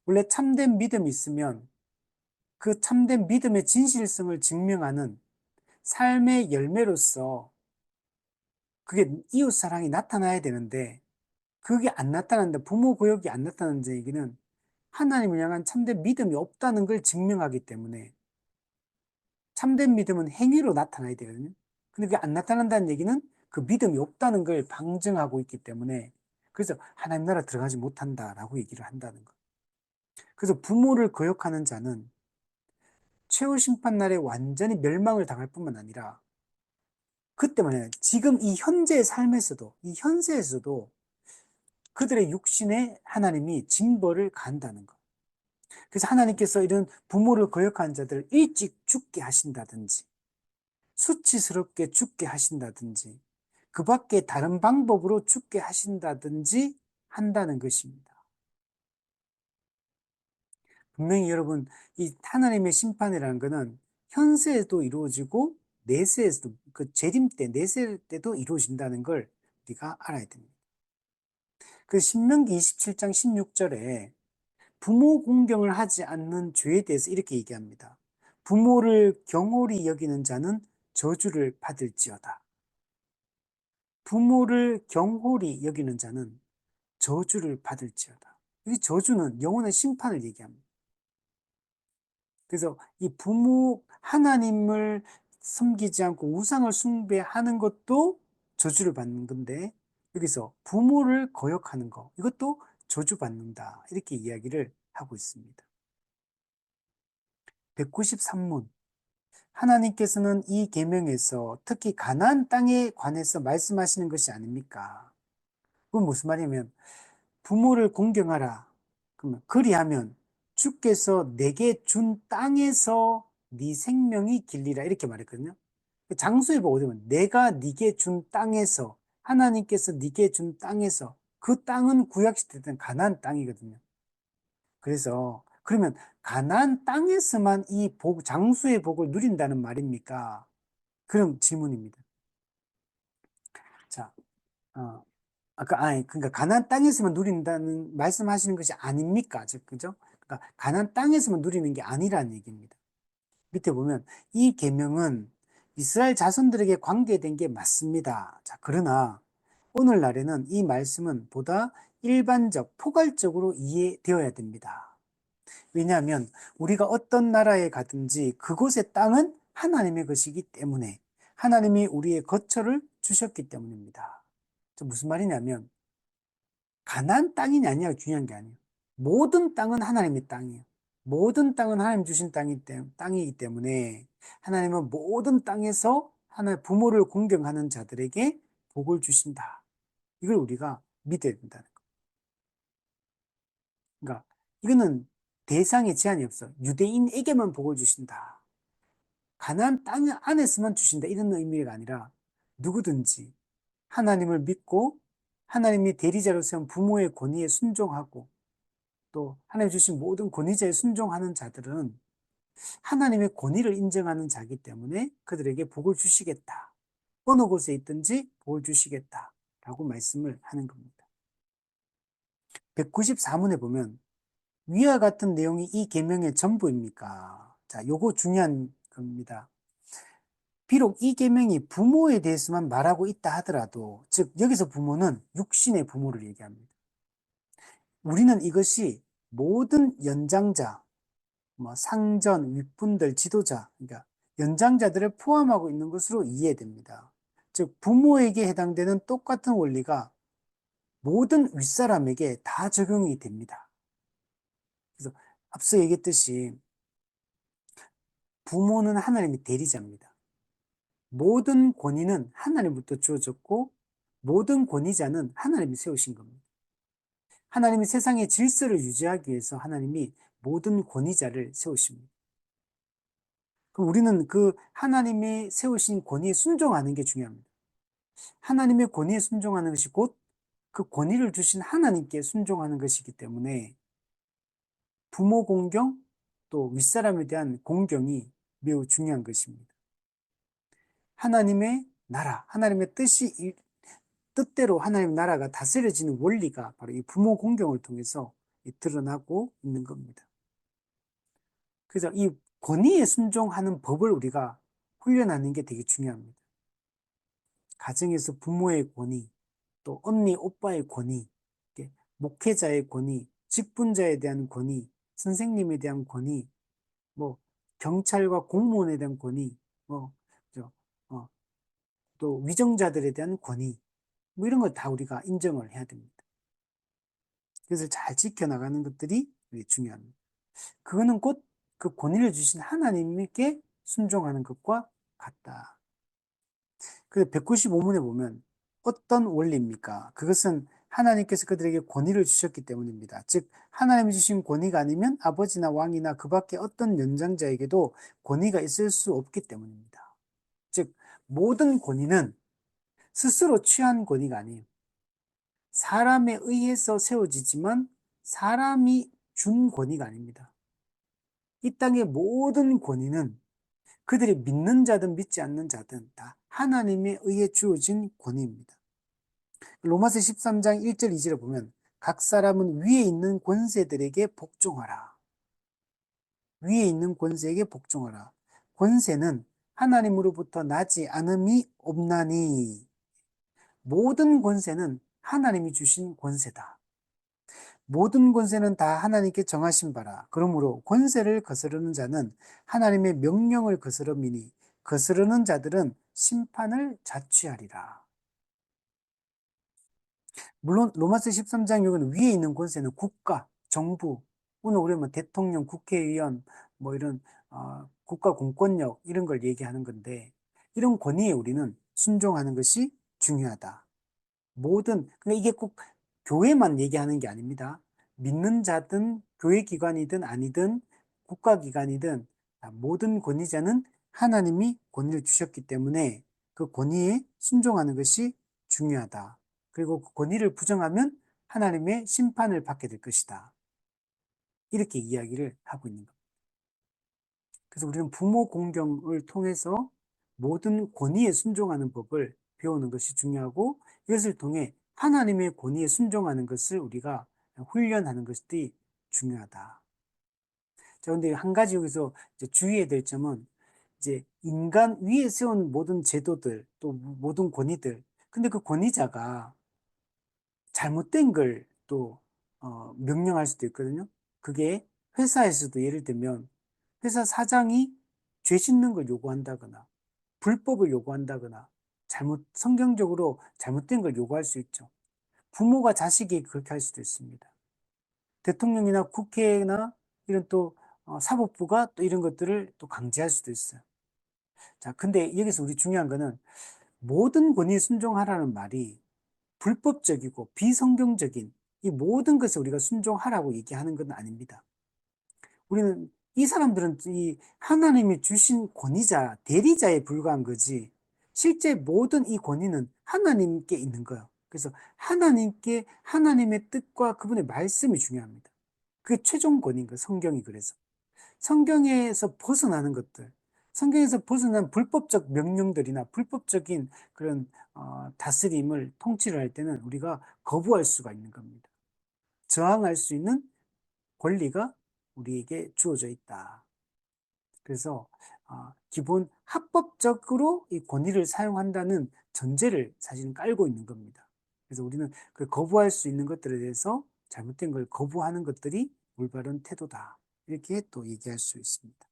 원래 참된 믿음이 있으면 그 참된 믿음의 진실성을 증명하는 삶의 열매로서 그게 이웃사랑이 나타나야 되는데 그게 안 나타난다. 부모 구역이 안 나타나는 얘기는 하나님을 향한 참된 믿음이 없다는 걸 증명하기 때문에 참된 믿음은 행위로 나타나야 되거든요. 근데 그게 안 나타난다는 얘기는 그 믿음이 없다는 걸 방증하고 있기 때문에 그래서 하나님 나라 들어가지 못한다라고 얘기를 한다는 거. 그래서 부모를 거역하는 자는 최후 심판 날에 완전히 멸망을 당할 뿐만 아니라 그때만 해요. 지금 이 현재의 삶에서도 이 현세에서도 그들의 육신에 하나님이 징벌을 간다는 것. 그래서 하나님께서 이런 부모를 거역하는 자들을 일찍 죽게 하신다든지 수치스럽게 죽게 하신다든지 그 밖에 다른 방법으로 죽게 하신다든지 한다는 것입니다. 분명히 여러분 이 하나님의 심판이라는 것은 현세에도 이루어지고 내세에서도 그 재림 때 내세 때도 이루어진다는 걸 우리가 알아야 됩니다. 그 신명기 27장 16절에 부모 공경을 하지 않는 죄에 대해서 이렇게 얘기합니다. 부모를 경홀히 여기는 자는 저주를 받을지어다. 부모를 경홀히 여기는 자는 저주를 받을지어다. 이 저주는 영혼의 심판을 얘기합니다. 그래서 이 부모 하나님을 섬기지 않고 우상을 숭배하는 것도 저주를 받는 건데 여기서 부모를 거역하는 거 이것도 저주받는다 이렇게 이야기를 하고 있습니다. 193문 하나님께서는 이 계명에서 특히 가나안 땅에 관해서 말씀하시는 것이 아닙니까? 그건 무슨 말이냐면 부모를 공경하라. 그러면 그리하면 주께서 내게 준 땅에서 네 생명이 길리라 이렇게 말했거든요. 장수에 보고 되면 내가 네게 준 땅에서 하나님께서 네게 준 땅에서 그 땅은 구약시대 때는 가나안 땅이거든요. 그래서 그러면 가나안 땅에서만 이 장수의 복을 누린다는 말입니까? 그럼 질문입니다. 자, 그러니까 가나안 땅에서만 누린다는 말씀하시는 것이 아닙니까? 그죠? 그러니까 가나안 땅에서만 누리는 게 아니라는 얘기입니다. 밑에 보면 이 계명은 이스라엘 자손들에게 관계된 게 맞습니다. 자, 그러나 오늘날에는 이 말씀은 보다 일반적, 포괄적으로 이해되어야 됩니다. 왜냐하면 우리가 어떤 나라에 가든지 그곳의 땅은 하나님의 것이기 때문에 하나님이 우리의 거처를 주셨기 때문입니다. 무슨 말이냐면 가나안 땅이냐 아니냐가 중요한 게 아니에요. 모든 땅은 하나님의 땅이에요. 모든 땅은 하나님 주신 땅이기 때문에 하나님은 모든 땅에서 하나의 부모를 공경하는 자들에게 복을 주신다. 이걸 우리가 믿어야 된다는 거예요. 그러니까 이거는 대상에 제한이 없어. 유대인에게만 복을 주신다. 가나안 땅 안에서만 주신다. 이런 의미가 아니라 누구든지 하나님을 믿고 하나님이 대리자로 세운 부모의 권위에 순종하고 또 하나님 주신 모든 권위자에 순종하는 자들은 하나님의 권위를 인정하는 자이기 때문에 그들에게 복을 주시겠다. 어느 곳에 있든지 복을 주시겠다. 라고 말씀을 하는 겁니다. 194문에 보면 위와 같은 내용이 이 계명의 전부입니까? 자, 요거 중요한 겁니다. 비록 이 계명이 부모에 대해서만 말하고 있다 하더라도 즉 여기서 부모는 육신의 부모를 얘기합니다. 우리는 이것이 모든 연장자, 상전, 윗분들, 지도자, 그러니까 연장자들을 포함하고 있는 것으로 이해됩니다. 즉 부모에게 해당되는 똑같은 원리가 모든 윗사람에게 다 적용이 됩니다. 그래서 앞서 얘기했듯이 부모는 하나님의 대리자입니다. 모든 권위는 하나님부터 주어졌고 모든 권위자는 하나님이 세우신 겁니다. 하나님이 세상의 질서를 유지하기 위해서 하나님이 모든 권위자를 세우십니다. 그럼 우리는 그 하나님이 세우신 권위에 순종하는 게 중요합니다. 하나님의 권위에 순종하는 것이 곧 그 권위를 주신 하나님께 순종하는 것이기 때문에 부모 공경 또 윗사람에 대한 공경이 매우 중요한 것입니다. 하나님의 나라, 하나님의 뜻대로 하나님의 나라가 다스려지는 원리가 바로 이 부모 공경을 통해서 드러나고 있는 겁니다. 그래서 이 권위에 순종하는 법을 우리가 훈련하는 게 되게 중요합니다. 가정에서 부모의 권위, 또 언니, 오빠의 권위, 목회자의 권위, 직분자에 대한 권위, 선생님에 대한 권위, 뭐 경찰과 공무원에 대한 권위, 뭐 어, 또 위정자들에 대한 권위, 뭐 이런 거 다 우리가 인정을 해야 됩니다. 그래서 잘 지켜나가는 것들이 중요합니다. 그거는 곧 그 권위를 주신 하나님께 순종하는 것과 같다. 그래서 195문에 보면 어떤 원리입니까? 그것은 하나님께서 그들에게 권위를 주셨기 때문입니다. 즉 하나님이 주신 권위가 아니면 아버지나 왕이나 그 밖에 어떤 연장자에게도 권위가 있을 수 없기 때문입니다. 즉 모든 권위는 스스로 취한 권위가 아니에요. 사람에 의해서 세워지지만 사람이 준 권위가 아닙니다. 이 땅의 모든 권위는 그들이 믿는 자든 믿지 않는 자든 다 하나님에 의해 주어진 권위입니다. 로마서 13장 1절 2절에 보면 각 사람은 위에 있는 권세들에게 복종하라. 위에 있는 권세에게 복종하라. 권세는 하나님으로부터 나지 않음이 없나니 모든 권세는 하나님이 주신 권세다. 모든 권세는 다 하나님께 정하신 바라. 그러므로 권세를 거스르는 자는 하나님의 명령을 거스름이니 거스르는 자들은 심판을 자취하리라. 물론 로마서 13장 6은 위에 있는 권세는 국가, 정부, 오늘 우리가 뭐 대통령, 국회의원, 뭐 이런 국가 공권력 이런 걸 얘기하는 건데 이런 권위에 우리는 순종하는 것이 중요하다. 그러니까 이게 꼭 교회만 얘기하는 게 아닙니다. 믿는 자든 교회 기관이든 아니든 국가 기관이든 모든 권위자는 하나님이 권위를 주셨기 때문에 그 권위에 순종하는 것이 중요하다. 그리고 그 권위를 부정하면 하나님의 심판을 받게 될 것이다. 이렇게 이야기를 하고 있는 겁니다. 그래서 우리는 부모 공경을 통해서 모든 권위에 순종하는 법을 배우는 것이 중요하고 이것을 통해 하나님의 권위에 순종하는 것을 우리가 훈련하는 것이 중요하다. 자, 근데 한 가지 여기서 이제 주의해야 될 점은 이제 인간 위에 세운 모든 제도들 또 모든 권위들 근데 그 권위자가 잘못된 걸 또 명령할 수도 있거든요. 그게 회사에서도 예를 들면 회사 사장이 죄 짓는 걸 요구한다거나 불법을 요구한다거나 성경적으로 잘못된 걸 요구할 수 있죠. 부모가 자식에게 그렇게 할 수도 있습니다. 대통령이나 국회나 이런 또 사법부가 또 이런 것들을 또 강제할 수도 있어요. 자, 근데 여기서 우리 중요한 거는 모든 권위에 순종하라는 말이 불법적이고 비성경적인 이 모든 것에 우리가 순종하라고 얘기하는 건 아닙니다. 우리는 이 사람들은 이 하나님이 주신 권위자, 대리자에 불과한 거지 실제 모든 이 권위는 하나님께 있는 거예요. 그래서 하나님의 뜻과 그분의 말씀이 중요합니다. 그게 최종 권위인 거예요. 성경이 그래서. 성경에서 벗어나는 것들, 성경에서 벗어난 불법적 명령들이나 불법적인 그런 다스림을 통치를 할 때는 우리가 거부할 수가 있는 겁니다. 저항할 수 있는 권리가 우리에게 주어져 있다. 그래서 기본 합법적으로 이 권위를 사용한다는 전제를 사실은 깔고 있는 겁니다. 그래서 우리는 그 거부할 수 있는 것들에 대해서 잘못된 걸 거부하는 것들이 올바른 태도다. 이렇게 또 얘기할 수 있습니다.